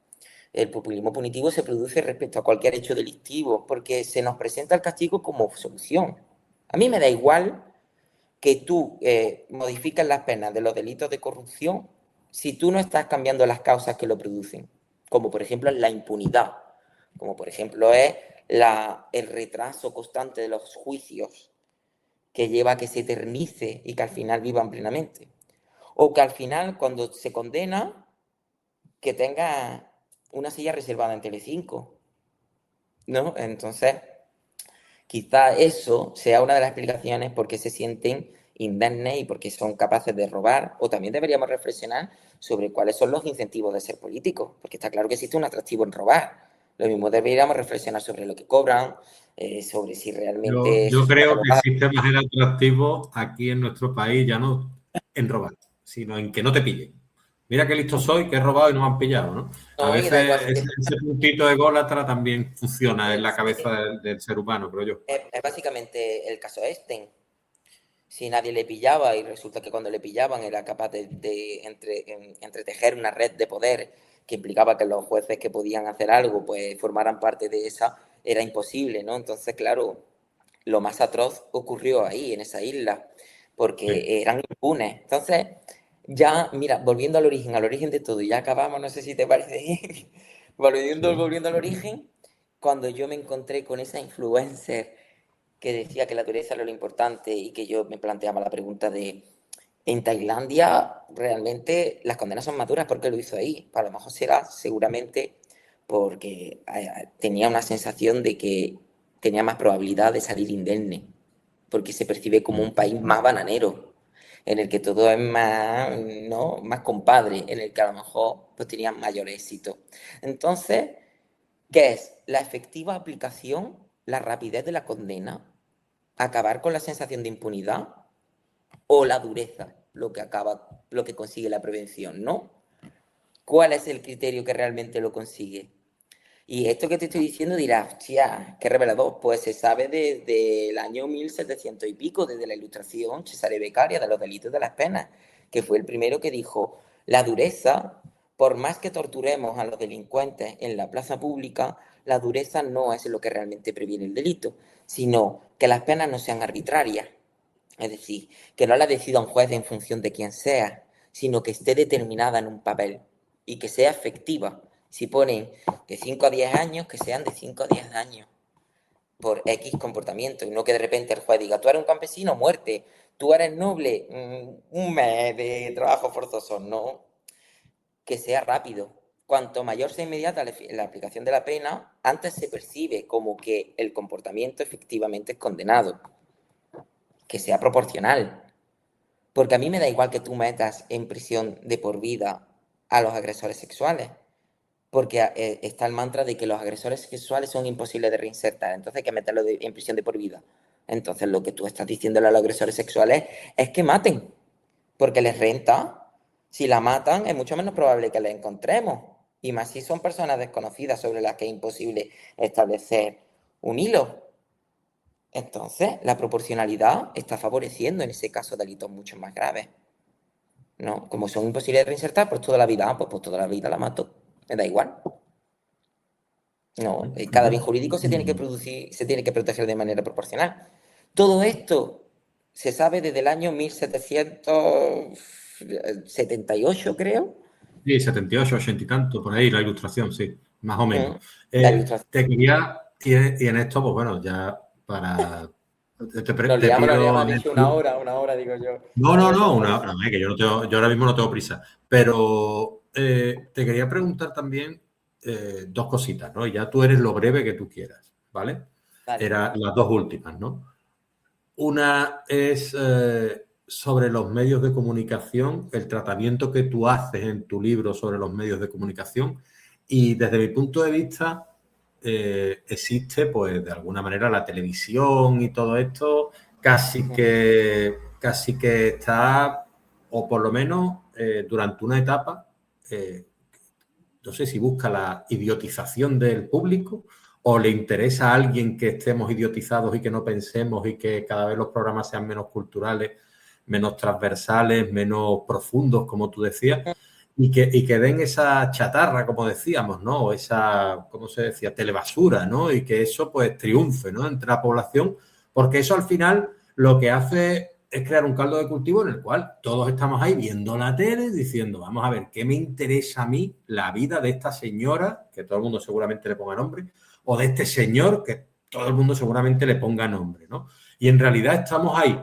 El populismo punitivo se produce respecto a cualquier hecho delictivo, porque se nos presenta el castigo como solución. A mí me da igual que tú modifiques las penas de los delitos de corrupción si tú no estás cambiando las causas que lo producen, como por ejemplo la impunidad, como por ejemplo es el retraso constante de los juicios que lleva a que se eternice y que al final vivan plenamente. O que al final, cuando se condena, que tenga una silla reservada en Telecinco, ¿no? Entonces, quizá eso sea una de las explicaciones por qué se sienten indemnes y por qué son capaces de robar. O también deberíamos reflexionar sobre cuáles son los incentivos de ser políticos, porque está claro que existe un atractivo en robar. Lo mismo deberíamos reflexionar sobre lo que cobran, sobre si realmente eso Yo es creo que valorado. existe más el atractivo aquí en nuestro país, ya no en robar, sino en que no te pillen. Mira qué listo soy, que he robado y no me han pillado, ¿no? A No, y da igual veces si te ese puntito ególatra también funciona en la cabeza pillan. del ser humano, creo yo. Es básicamente el caso Einstein. Si nadie le pillaba y resulta que cuando le pillaban era capaz de entretejer una red de poder que implicaba que los jueces que podían hacer algo pues formaran parte de esa, era imposible, ¿no? Entonces, claro, lo más atroz ocurrió ahí, en esa isla, Sí. porque eran impunes. Entonces, Ya, mira, volviendo al origen de todo, ya acabamos, no sé si te parece. Sí. Volviendo al origen, cuando yo me encontré con esa influencer que decía que la dureza era lo importante y que yo me planteaba la pregunta de, en Tailandia realmente las condenas son maduras porque lo hizo ahí. A lo mejor será seguramente porque tenía una sensación de que tenía más probabilidad de salir indemne, porque se percibe como un país más bananero, en el que todo es más, ¿no? Más compadre, en el que a lo mejor pues tenían mayor éxito. Entonces, ¿qué es? La efectiva aplicación, la rapidez de la condena, acabar con la sensación de impunidad o la dureza, lo que consigue la prevención, ¿no? ¿Cuál es el criterio que realmente lo consigue? Y esto que te estoy diciendo dirás, hostia, qué revelador. Pues se sabe desde el año 1700 y pico, desde la Ilustración, Cesare Beccaria, de los delitos de las penas, que fue el primero que dijo, la dureza, por más que torturemos a los delincuentes en la plaza pública, la dureza no es lo que realmente previene el delito, sino que las penas no sean arbitrarias. Es decir, que no la decida un juez en función de quién sea, sino que esté determinada en un papel y que sea efectiva. Si ponen de 5 a 10 años, que sean de 5 a 10 años por X comportamiento y no que de repente el juez diga, tú eres un campesino, muerte, tú eres noble, un mes de trabajo forzoso. No, que sea rápido. Cuanto mayor sea inmediata la aplicación de la pena, antes se percibe como que el comportamiento efectivamente es condenado, que sea proporcional. Porque a mí me da igual que tú metas en prisión de por vida a los agresores sexuales, porque está el mantra de que los agresores sexuales son imposibles de reinsertar, entonces hay que meterlos en prisión de por vida. Entonces lo que tú estás diciéndole a los agresores sexuales es que maten, porque les renta. Si la matan, es mucho menos probable que la encontremos. Y más si son personas desconocidas sobre las que es imposible establecer un hilo. Entonces, la proporcionalidad está favoreciendo en ese caso delitos mucho más graves. ¿No? Como son imposibles de reinsertar, pues toda la vida, pues toda la vida la mato. Me da igual. No, cada bien jurídico se tiene que producir, se tiene que proteger de manera proporcional. Todo esto se sabe desde el año 1778, creo. Sí, 78, 80 y tanto, por ahí la Ilustración, sí, más o menos. La ilustración. Te quería, y en esto, pues bueno, ya para... Nos Te liamos, pido... has dicho una hora, digo yo. No, no, Vamos a no, hacer que yo, no tengo, yo ahora mismo no tengo prisa, pero te quería preguntar también dos cositas, ¿no? Ya tú eres lo breve que tú quieras, ¿vale? Vale. Eran las dos últimas, ¿no? Una es sobre los medios de comunicación, el tratamiento que tú haces en tu libro sobre los medios de comunicación y desde mi punto de vista existe pues de alguna manera la televisión y todo esto casi que está o por lo menos durante una etapa no sé si busca la idiotización del público o le interesa a alguien que estemos idiotizados y que no pensemos y que cada vez los programas sean menos culturales, menos transversales, menos profundos, como tú decías, y que den esa chatarra, como decíamos, ¿no? O esa, ¿cómo se decía? Telebasura, ¿no? Y que eso pues triunfe, ¿no? Entre la población, porque eso al final lo que hace es crear un caldo de cultivo en el cual todos estamos ahí viendo la tele diciendo, vamos a ver, ¿qué me interesa a mí la vida de esta señora, que todo el mundo seguramente le ponga nombre, o de este señor, que todo el mundo seguramente le ponga nombre, ¿no? Y en realidad estamos ahí,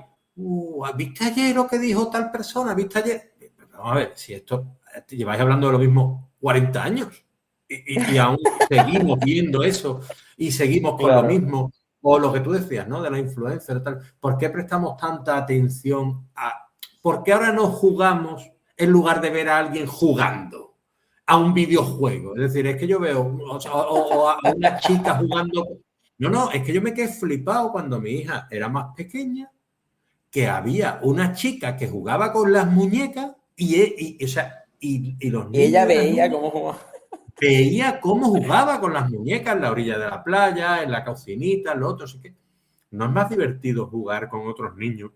¿viste ayer lo que dijo tal persona? ¿Viste ayer? Vamos a ver, si esto, lleváis hablando de lo mismo 40 años y aún seguimos viendo eso y seguimos con lo Claro. mismo. O lo que tú decías, ¿no? De la influencer, tal. ¿Por qué prestamos tanta atención a... ¿Por qué ahora no jugamos en lugar de ver a alguien jugando a un videojuego? Es decir, es que yo veo o a una chica jugando... No, no, es que yo me quedé flipado cuando mi hija era más pequeña, que había una chica que jugaba con las muñecas o sea, y los Y ella niños y las veía niñas cómo... veía cómo jugaba con las muñecas en la orilla de la playa, en la cocinita, en lo otro. Así que no es más divertido jugar con otros niños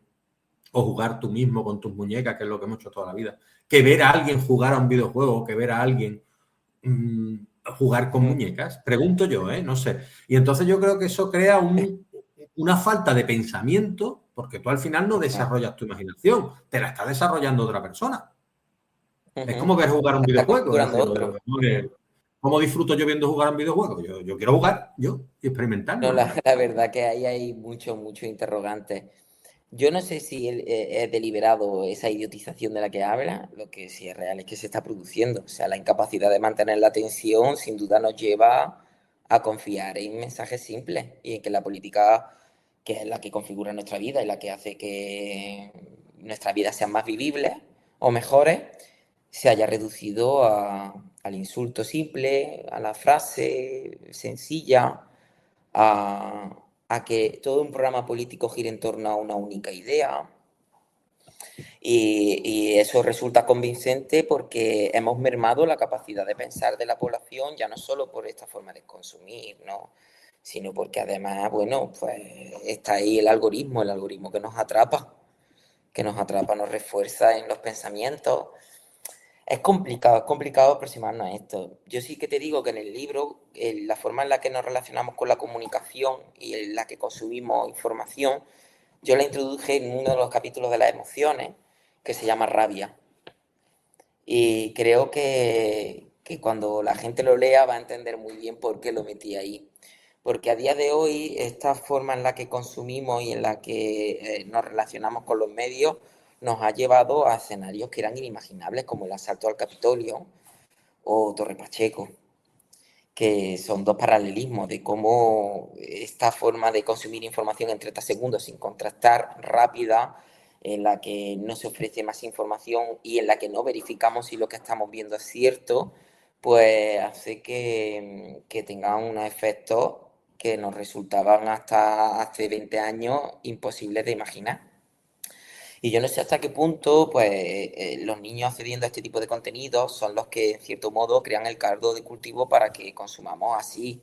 o jugar tú mismo con tus muñecas, que es lo que hemos hecho toda la vida, que ver a alguien jugar a un videojuego, que ver a alguien jugar con muñecas. Pregunto yo, no sé. Y entonces yo creo que eso crea una falta de pensamiento, porque tú al final no desarrollas tu imaginación, te la está desarrollando otra persona. Es como ver jugar un Está videojuego. Es configurando decir, otro. ¿cómo disfruto yo viendo jugar un videojuego? Yo quiero jugar, yo, y experimentarlo, No, ¿no? la verdad que ahí hay muchos interrogantes. Yo no sé si es deliberado esa idiotización de la que habla, lo que sí es real es que se está produciendo. O sea, la incapacidad de mantener la atención sin duda nos lleva a confiar en mensajes simples y en que la política, que es la que configura nuestra vida y la que hace que nuestras vidas sean más vivibles o mejores, se haya reducido al insulto simple, a la frase sencilla, a, a que todo un programa político gire en torno a una única idea. Y eso resulta convincente porque hemos mermado la capacidad de pensar de la población, ya no solo por esta forma de consumir, ¿no? Sino porque además, bueno, pues está ahí el algoritmo que nos atrapa, nos refuerza en los pensamientos. Es complicado aproximarnos a esto. Yo sí que te digo que en el libro, la forma en la que nos relacionamos con la comunicación y en la que consumimos información, yo la introduje en uno de los capítulos de las emociones, que se llama rabia. Y creo que cuando la gente lo lea va a entender muy bien por qué lo metí ahí. Porque a día de hoy, esta forma en la que consumimos y en la que nos relacionamos con los medios nos ha llevado a escenarios que eran inimaginables, como el asalto al Capitolio o Torre Pacheco, que son dos paralelismos de cómo esta forma de consumir información en 30 segundos sin contrastar, rápida, en la que no se ofrece más información y en la que no verificamos si lo que estamos viendo es cierto, pues hace que tengan unos efectos que nos resultaban hasta hace 20 años imposibles de imaginar. Y yo no sé hasta qué punto, pues, los niños accediendo a este tipo de contenidos son los que, en cierto modo, crean el caldo de cultivo para que consumamos así.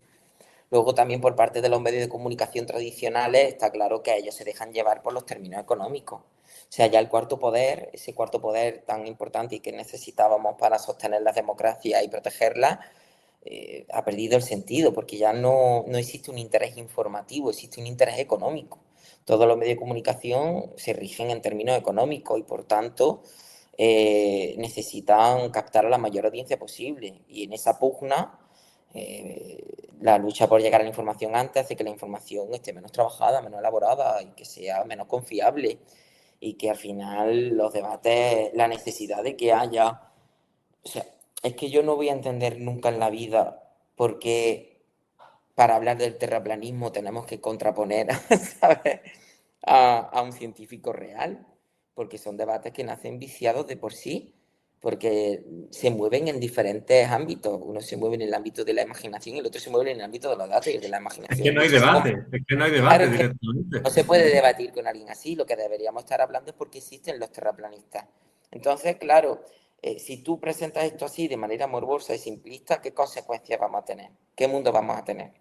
Luego, también por parte de los medios de comunicación tradicionales, está claro que ellos se dejan llevar por los términos económicos. O sea, ya el cuarto poder, ese cuarto poder tan importante y que necesitábamos para sostener la democracia y protegerla, ha perdido el sentido, porque ya no existe un interés informativo, existe un interés económico. Todos los medios de comunicación se rigen en términos económicos y, por tanto, necesitan captar a la mayor audiencia posible. Y en esa pugna, la lucha por llegar a la información antes hace que la información esté menos trabajada, menos elaborada y que sea menos confiable. Y que al final los debates, la necesidad de que haya, o sea, es que yo no voy a entender nunca en la vida por qué para hablar del terraplanismo tenemos que contraponer, ¿sabes? A un científico real, porque son debates que nacen viciados de por sí, porque se mueven en diferentes ámbitos. Uno se mueve en el ámbito de la imaginación y el otro se mueve en el ámbito de los datos y el de la Es que imaginación. no hay debate, es que no hay Claro, debate es que directamente. no se puede debatir con alguien así. Lo que deberíamos estar hablando es por qué existen los terraplanistas. Entonces, claro, si tú presentas esto así de manera morbosa y simplista, ¿qué consecuencias vamos a tener? ¿Qué mundo vamos a tener?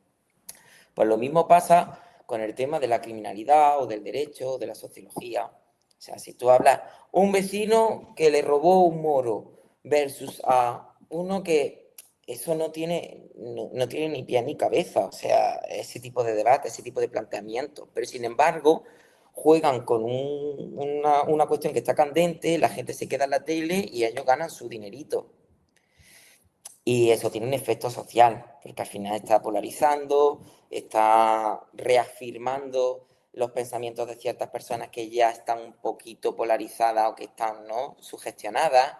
Pues lo mismo pasa con el tema de la criminalidad o del derecho o de la sociología. O sea, si tú hablas un vecino que le robó un moro versus a uno que eso no tiene ni pie ni cabeza, o sea, ese tipo de debate, ese tipo de planteamiento. Pero sin embargo, juegan con una cuestión que está candente, la gente se queda en la tele y ellos ganan su dinerito. Y eso tiene un efecto social, porque al final está polarizando, está reafirmando los pensamientos de ciertas personas que ya están un poquito polarizadas o que están, ¿no?, sugestionadas.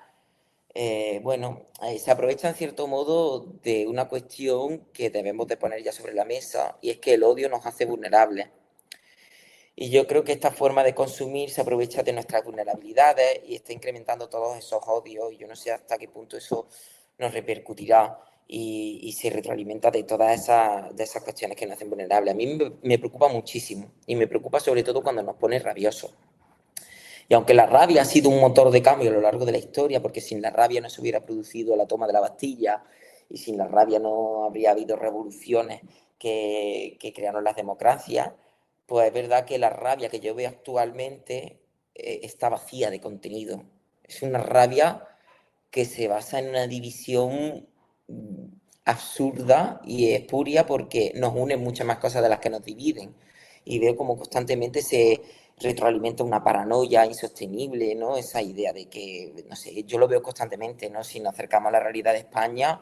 Bueno, se aprovecha en cierto modo de una cuestión que debemos de poner ya sobre la mesa, y es que el odio nos hace vulnerables. Y yo creo que esta forma de consumir se aprovecha de nuestras vulnerabilidades y está incrementando todos esos odios. Y yo no sé hasta qué punto eso nos repercutirá y se retroalimenta de esas cuestiones que nos hacen vulnerables. A mí me preocupa muchísimo y me preocupa sobre todo cuando nos pone rabiosos. Y aunque la rabia ha sido un motor de cambio a lo largo de la historia, porque sin la rabia no se hubiera producido la toma de la Bastilla y sin la rabia no habría habido revoluciones que crearon las democracias, pues es verdad que la rabia que yo veo actualmente está vacía de contenido. Es una rabia que se basa en una división absurda y espuria porque nos unen muchas más cosas de las que nos dividen. Y veo como constantemente se retroalimenta una paranoia insostenible, ¿no? Esa idea de que, no sé, yo lo veo constantemente, ¿no? Si nos acercamos a la realidad de España,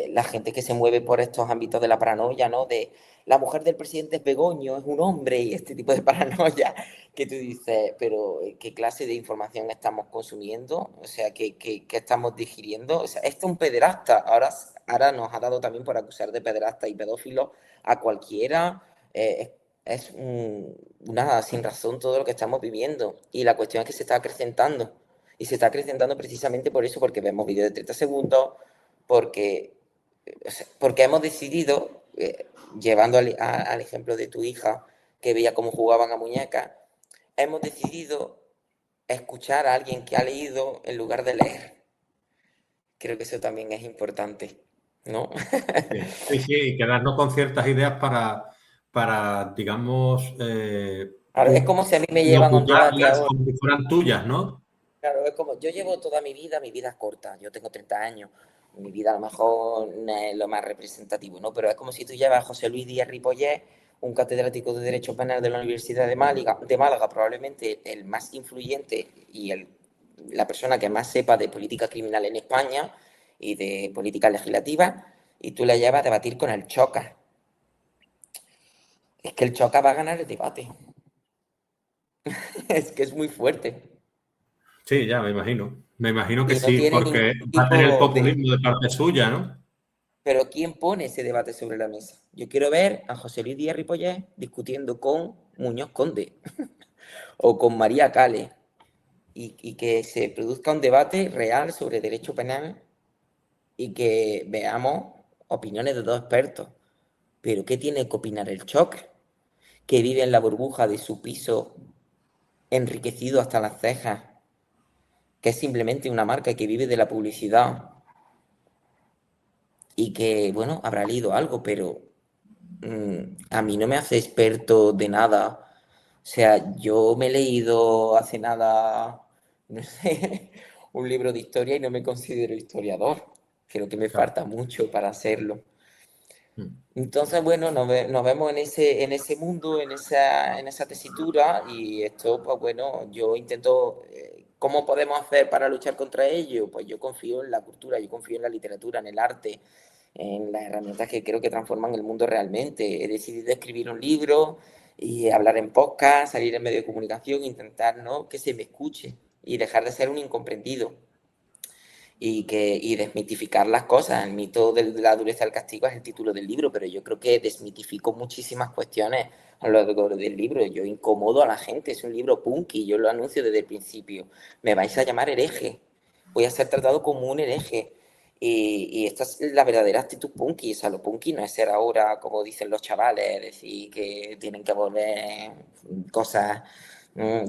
la gente que se mueve por estos ámbitos de la paranoia, ¿no? De la mujer del presidente es Begoño, es un hombre, y este tipo de paranoia que tú dices, pero ¿qué clase de información estamos consumiendo? O sea, ¿qué estamos digiriendo? O sea, esto es un pederasta. Ahora nos ha dado también por acusar de pederasta y pedófilo a cualquiera. Una sin razón todo lo que estamos viviendo. Y la cuestión es que se está acrecentando. Y se está acrecentando precisamente por eso, porque vemos vídeos de 30 segundos, porque, o sea, porque hemos decidido, llevando al ejemplo de tu hija, que veía cómo jugaban a muñecas, hemos decidido escuchar a alguien que ha leído en lugar de leer. Creo que eso también es importante, ¿no? Sí, sí, sí, y quedarnos con ciertas ideas para digamos, Claro, es como si a mí me llevan a un debate locutarlas ahora. como si fueran tuyas, ¿no? Claro, es como, yo llevo toda mi vida es corta, yo tengo 30 años, mi vida a lo mejor no es lo más representativo, ¿no? Pero es como si tú llevas a José Luis Díaz Ripollé, un catedrático de Derecho Penal de la Universidad de Málaga, probablemente el más influyente y la persona que más sepa de política criminal en España y de política legislativa, y tú le llevas a debatir con el Choca. Es que el Choca va a ganar el debate, es que es muy fuerte. Sí, ya me imagino. Me imagino que Y no sí, tiene porque ningún va a tener el tipo de... populismo de parte suya, ¿no? Pero ¿quién pone ese debate sobre la mesa? Yo quiero ver a José Luis Díaz Ripollés discutiendo con Muñoz Conde o con María Cale y que se produzca un debate real sobre derecho penal y que veamos opiniones de dos expertos. Pero ¿qué tiene que opinar el Choc? Que vive en la burbuja de su piso enriquecido hasta las cejas, que es simplemente una marca que vive de la publicidad y que, bueno, habrá leído algo, pero a mí no me hace experto de nada. O sea, yo me he leído hace nada, no sé, un libro de historia y no me considero historiador. Creo que me Claro. falta mucho para hacerlo. Mm. Entonces, bueno, nos vemos en ese mundo, en esa tesitura y esto, pues bueno, yo intento, ¿cómo podemos hacer para luchar contra ello? Pues yo confío en la cultura, yo confío en la literatura, en el arte, en las herramientas que creo que transforman el mundo realmente. He decidido escribir un libro y hablar en podcast, salir en medio de comunicación, intentar, ¿no?, que se me escuche y dejar de ser un incomprendido y desmitificar las cosas. El mito de la dureza del castigo es el título del libro, pero yo creo que desmitifico muchísimas cuestiones a lo largo del libro. Yo incomodo a la gente, es un libro punky, yo lo anuncio desde el principio. Me vais a llamar hereje, voy a ser tratado como un hereje. Y esta es la verdadera actitud punky. O sea, lo punky no es ser ahora, como dicen los chavales, decir que tienen que volver cosas,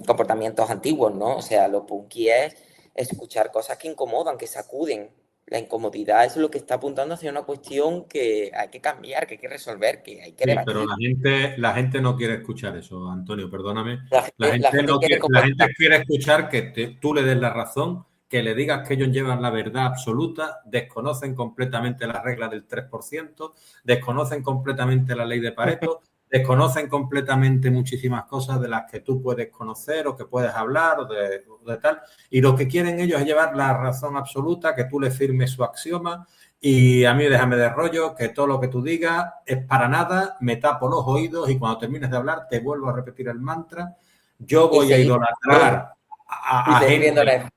comportamientos antiguos, ¿no? O sea, lo punky es escuchar cosas que incomodan, que sacuden. La incomodidad es lo que está apuntando hacia una cuestión que hay que cambiar, que hay que resolver, que hay que Sí, pero debatir. la gente no quiere escuchar eso, Antonio, perdóname. La gente quiere La gente comodidad. quiere escuchar que tú le des la razón, que le digas que ellos llevan la verdad absoluta, desconocen completamente las reglas del 3%, desconocen completamente la ley de Pareto, desconocen completamente muchísimas cosas de las que tú puedes conocer o que puedes hablar o de tal. Y lo que quieren ellos es llevar la razón absoluta, que tú le firmes su axioma. Y a mí déjame de rollo, que todo lo que tú digas es para nada, me tapo los oídos y cuando termines de hablar te vuelvo a repetir el mantra. Yo Y voy a seguir, idolatrar y a seguir viendo gente,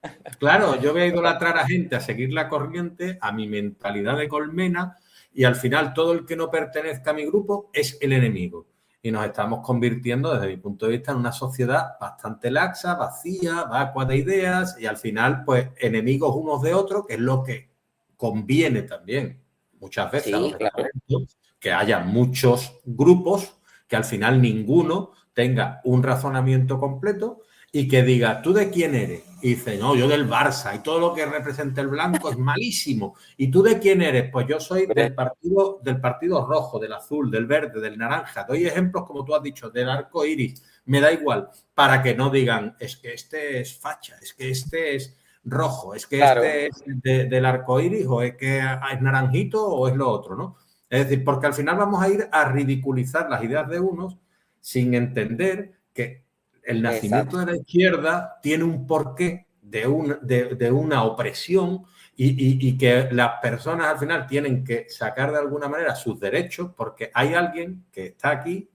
Netflix. claro, yo voy a idolatrar a gente, a seguir la corriente, a mi mentalidad de colmena y al final todo el que no pertenezca a mi grupo es el enemigo. Y nos estamos convirtiendo, desde mi punto de vista, en una sociedad bastante laxa, vacía, vacua de ideas y al final, pues, enemigos unos de otros, que es lo que conviene también muchas veces a los Sí, claro. estamentos que haya muchos grupos que al final ninguno tenga un razonamiento completo y que diga, ¿tú de quién eres? Y dice, no, yo del Barça y todo lo que representa el blanco es malísimo. ¿Y tú de quién eres? Pues yo soy del partido rojo, del azul, del verde, del naranja. Doy ejemplos, como tú has dicho, del arco iris. Me da igual, para que no digan, es que este es facha, es que este es rojo, es que Claro. este es del arco iris o es que es naranjito o es lo otro, ¿no? Es decir, porque al final vamos a ir a ridiculizar las ideas de unos sin entender que el nacimiento Exacto. de la izquierda tiene un porqué de una opresión y que las personas al final tienen que sacar de alguna manera sus derechos porque hay alguien que está aquí,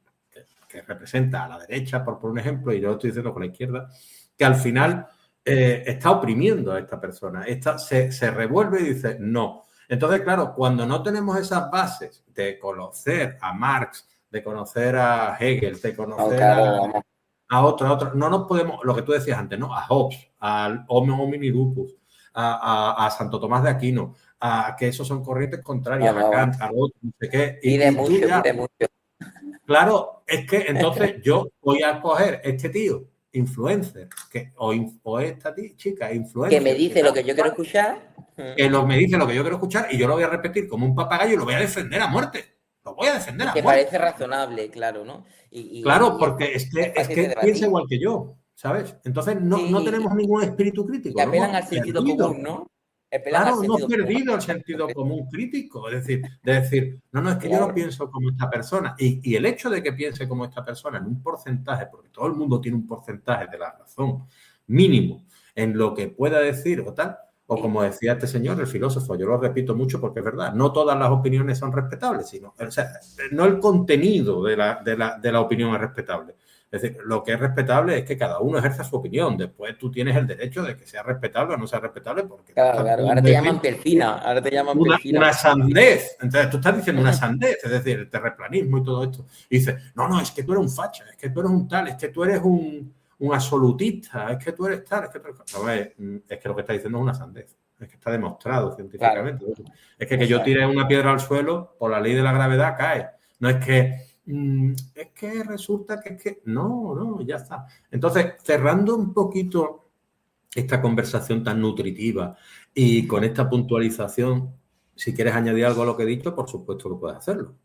que representa a la derecha, por un ejemplo, y yo lo estoy diciendo con la izquierda, que al final está oprimiendo a esta persona. Se revuelve y dice no. Entonces, claro, cuando no tenemos esas bases de conocer a Marx, de conocer a Hegel, de conocer a otro, no nos podemos, lo que tú decías antes, ¿no? A Hobbes, al Homo homini lupus, a Santo Tomás de Aquino, a que esos son corrientes contrarias, a Kant, a otro, no sé qué, Pide y tú mucho, ya, pide mucho. claro, es que entonces yo voy a coger este tío, influencer, o esta chica, Que me influencer, dice lo que yo quiero escuchar. que me dice lo que yo quiero escuchar y yo lo voy a repetir como un papagayo y lo voy a defender a muerte. Lo voy a defender Y a que muerte. parece razonable, claro, ¿no? Claro, Y porque es fácil de piensa debatir. igual que yo, ¿sabes? Entonces no Sí, tenemos ningún espíritu y crítico, lo apelan hemos al sentido perdido. común, ¿no? Apelan al Claro, hemos sentido común. perdido el sentido común crítico, es decir, no, es que yo no Claro. pienso como esta persona. Y el hecho de que piense como esta persona en un porcentaje, porque todo el mundo tiene un porcentaje de la razón mínimo en lo que pueda decir o tal, o Sí. como decía este señor, el filósofo, yo lo repito mucho porque es verdad, no todas las opiniones son respetables, sino, o sea, no el contenido de la opinión es respetable. Es decir, lo que es respetable es que cada uno ejerza su opinión. Después tú tienes el derecho de que sea respetable o no sea respetable porque tú Claro, estás claro. Ahora te llaman perfina. Ahora te llaman perfina. una sandez. Entonces tú estás diciendo una sandez, es decir, el terraplanismo y todo esto. Y dices, no, es que tú eres un facha, es que tú eres un tal, es que tú eres un absolutista, es que tú eres tal, es que tú eres... No, es que lo que está diciendo es una sandez. Es que está demostrado Claro. científicamente. Es que yo tire una piedra al suelo, por la ley de la gravedad cae. No es que resulta que es que... No, ya está. Entonces, cerrando un poquito esta conversación tan nutritiva y con esta puntualización, si quieres añadir algo a lo que he dicho, por supuesto que puedes hacerlo.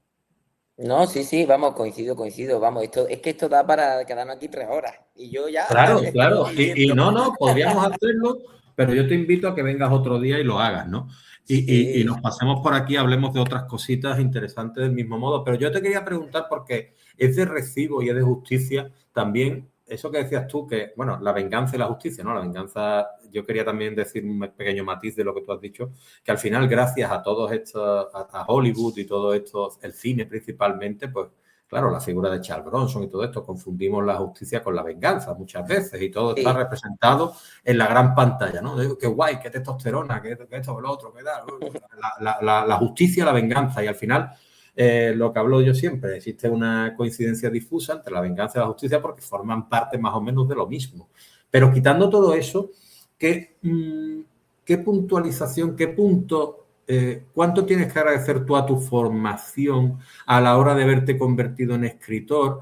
No, sí, vamos, coincido, vamos. Esto da para quedarnos aquí 3 horas. Y yo ya Claro. estoy Y yendo. no, podríamos hacerlo, pero yo te invito a que vengas otro día y lo hagas, ¿no? Y Sí, nos pasemos por aquí, hablemos de otras cositas interesantes del mismo modo. Pero yo te quería preguntar, porque es de recibo y es de justicia también, eso que decías tú, que, bueno, la venganza y la justicia, ¿no? La venganza, yo quería también decir un pequeño matiz de lo que tú has dicho, que al final, gracias a todos estos, a Hollywood y todo esto, el cine principalmente, pues claro, la figura de Charles Bronson y todo esto, confundimos la justicia con la venganza muchas veces y todo está sí. representado en la gran pantalla, ¿no? Digo, qué guay, qué testosterona, qué esto, qué lo otro, qué tal. La justicia, la venganza y al final, lo que hablo yo siempre, existe una coincidencia difusa entre la venganza y la justicia porque forman parte más o menos de lo mismo. Pero quitando todo eso, ¿qué puntualización, qué punto... ¿cuánto tienes que agradecer tú a tu formación a la hora de verte convertido en escritor?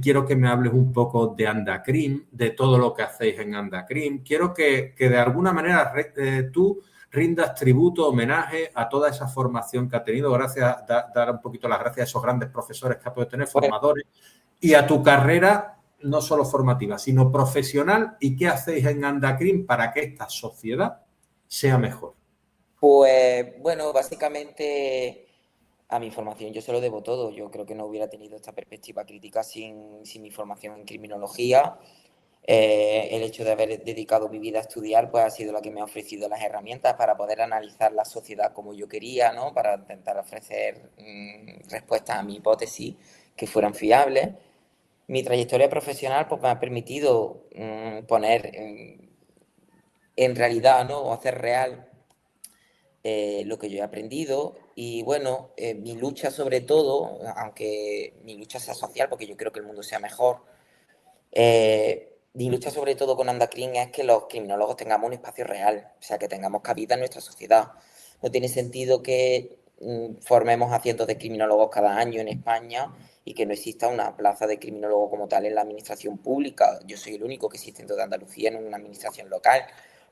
Quiero que me hables un poco de Andacrim, de todo lo que hacéis en Andacrim. Quiero que de alguna manera tú rindas tributo, homenaje a toda esa formación que ha tenido. Gracias, dar un poquito las gracias a esos grandes profesores que ha podido tener, Bueno, formadores, y a tu carrera no solo formativa, sino profesional. ¿Y qué hacéis en Andacrim para que esta sociedad sea mejor? pues bueno, básicamente a mi formación yo se lo debo todo. Yo creo que no hubiera tenido esta perspectiva crítica sin mi formación en criminología. El hecho de haber dedicado mi vida a estudiar, pues ha sido la que me ha ofrecido las herramientas para poder analizar la sociedad como yo quería, ¿no? Para intentar ofrecer respuestas a mi hipótesis que fueran fiables. Mi trayectoria profesional pues, me ha permitido poner en realidad, ¿no? O hacer real lo que yo he aprendido y bueno, mi lucha sobre todo, aunque mi lucha sea social, porque yo quiero que el mundo sea mejor, mi lucha sobre todo con Andacrim es que los criminólogos tengamos un espacio real, o sea, que tengamos cabida en nuestra sociedad. No tiene sentido que formemos a cientos de criminólogos cada año en España y que no exista una plaza de criminólogo como tal en la administración pública. Yo soy el único que existe en toda Andalucía en una administración local,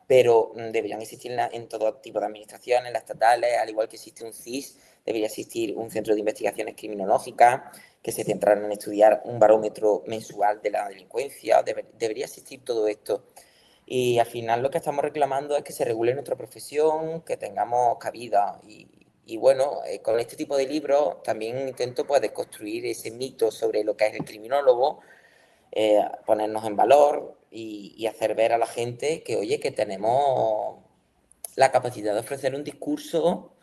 pero deberían existir en todo tipo de administraciones, las estatales, al igual que existe un CIS, debería existir un centro de investigaciones criminológicas que se centraran en estudiar un barómetro mensual de la delincuencia, debería existir todo esto. Y al final lo que estamos reclamando es que se regule nuestra profesión, que tengamos cabida. Y bueno, con este tipo de libros también intento pues, desconstruir ese mito sobre lo que es el criminólogo ponernos en valor y hacer ver a la gente que, oye, que tenemos la capacidad de ofrecer un discurso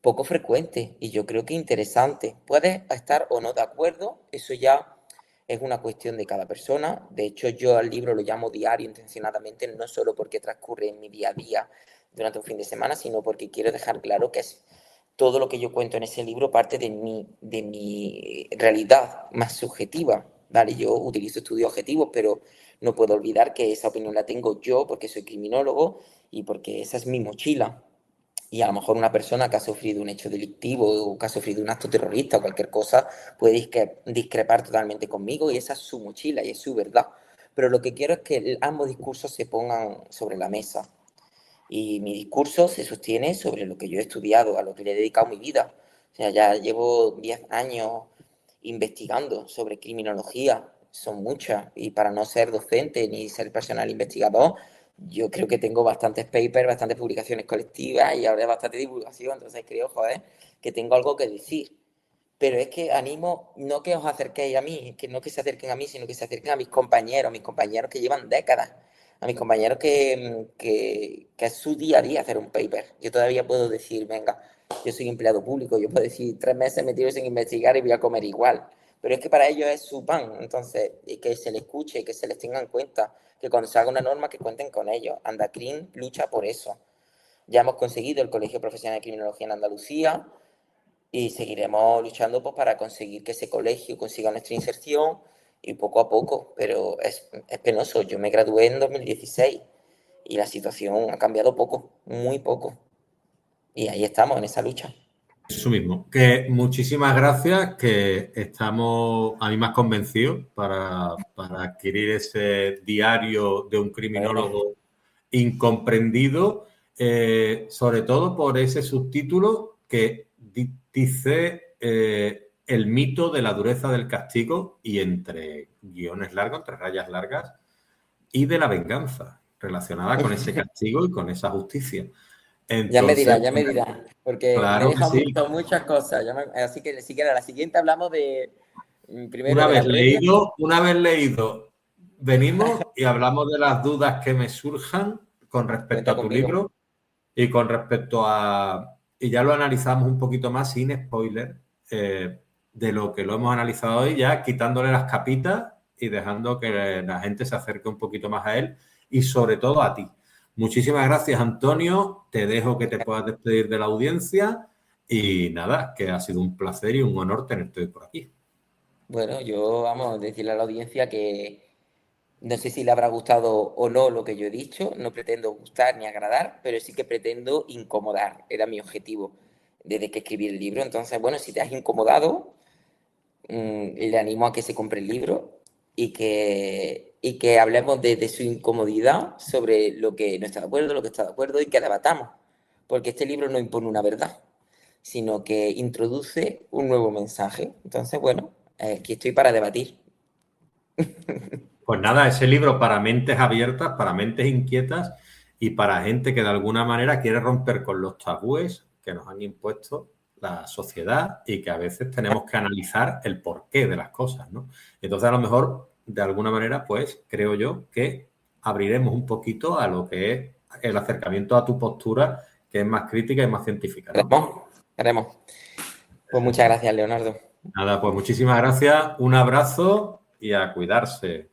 poco frecuente y yo creo que interesante. Puedes estar o no de acuerdo, eso ya es una cuestión de cada persona. De hecho, yo al libro lo llamo diario intencionadamente, no solo porque transcurre en mi día a día durante un fin de semana, sino porque quiero dejar claro que es todo lo que yo cuento en ese libro parte de mi realidad más subjetiva. ¿Vale? Yo utilizo estudios objetivos, pero no puedo olvidar que esa opinión la tengo yo porque soy criminólogo y porque esa es mi mochila. Y a lo mejor una persona que ha sufrido un hecho delictivo o que ha sufrido un acto terrorista o cualquier cosa puede discrepar totalmente conmigo y esa es su mochila y es su verdad. Pero lo que quiero es que ambos discursos se pongan sobre la mesa. Y mi discurso se sostiene sobre lo que yo he estudiado, a lo que le he dedicado mi vida. O sea, ya llevo 10 años investigando sobre criminología, son muchas, y para no ser docente ni ser personal investigador, yo creo que tengo bastantes papers, bastantes publicaciones colectivas y ahora bastante divulgación, entonces creo, joder, que tengo algo que decir. Pero es que animo no que os acerquéis a mí, que no que se acerquen a mí, sino que se acerquen a mis compañeros que llevan décadas, a mis compañeros que es su día a día hacer un paper. Yo todavía puedo decir, venga, yo soy empleado público, yo puedo decir 3 meses me tiro sin investigar y voy a comer igual. Pero es que para ellos es su pan, entonces, y que se les escuche, que se les tenga en cuenta, que cuando se haga una norma que cuenten con ellos. Andacrin lucha por eso. Ya hemos conseguido el Colegio Profesional de Criminología en Andalucía, y seguiremos luchando pues, para conseguir que ese colegio consiga nuestra inserción y poco a poco, pero es penoso. Yo me gradué en 2016 y la situación ha cambiado poco, muy poco. Y ahí estamos en esa lucha. Eso mismo. Que muchísimas gracias, que estamos a mí más convencidos para adquirir ese diario de un criminólogo incomprendido, sobre todo por ese subtítulo que dice el mito de la dureza del castigo y entre guiones largos, entre rayas largas, y de la venganza relacionada con ese castigo y con esa justicia. Entonces, ya me dirá, porque me he claro que dejado sí. muchas cosas. Así que si quieres, a la siguiente hablamos de primero Una de vez la previa. leído, venimos y hablamos de las dudas que me surjan con respecto Cuenta a tu conmigo. libro y con respecto a... Y ya lo analizamos un poquito más sin spoiler de lo que lo hemos analizado hoy, ya quitándole las capitas y dejando que la gente se acerque un poquito más a él y sobre todo a ti. Muchísimas gracias, Antonio. Te dejo que te puedas despedir de la audiencia y nada, que ha sido un placer y un honor tenerte hoy por aquí. Bueno, yo vamos a decirle a la audiencia que no sé si le habrá gustado o no lo que yo he dicho, no pretendo gustar ni agradar, pero sí que pretendo incomodar, era mi objetivo desde que escribí el libro. Entonces, bueno, si te has incomodado, le animo a que se compre el libro y que hablemos de su incomodidad sobre lo que no está de acuerdo, lo que está de acuerdo y que debatamos, porque este libro no impone una verdad, sino que introduce un nuevo mensaje. Entonces, bueno, aquí estoy para debatir. Pues nada, ese libro para mentes abiertas, para mentes inquietas y para gente que de alguna manera quiere romper con los tabúes que nos han impuesto la sociedad y que a veces tenemos que analizar el porqué de las cosas, ¿no? Entonces, a lo mejor, de alguna manera, pues creo yo que abriremos un poquito a lo que es el acercamiento a tu postura, que es más crítica y más científica, ¿no? Haremos. Pues muchas gracias, Leonardo. Nada, pues muchísimas gracias, un abrazo y a cuidarse.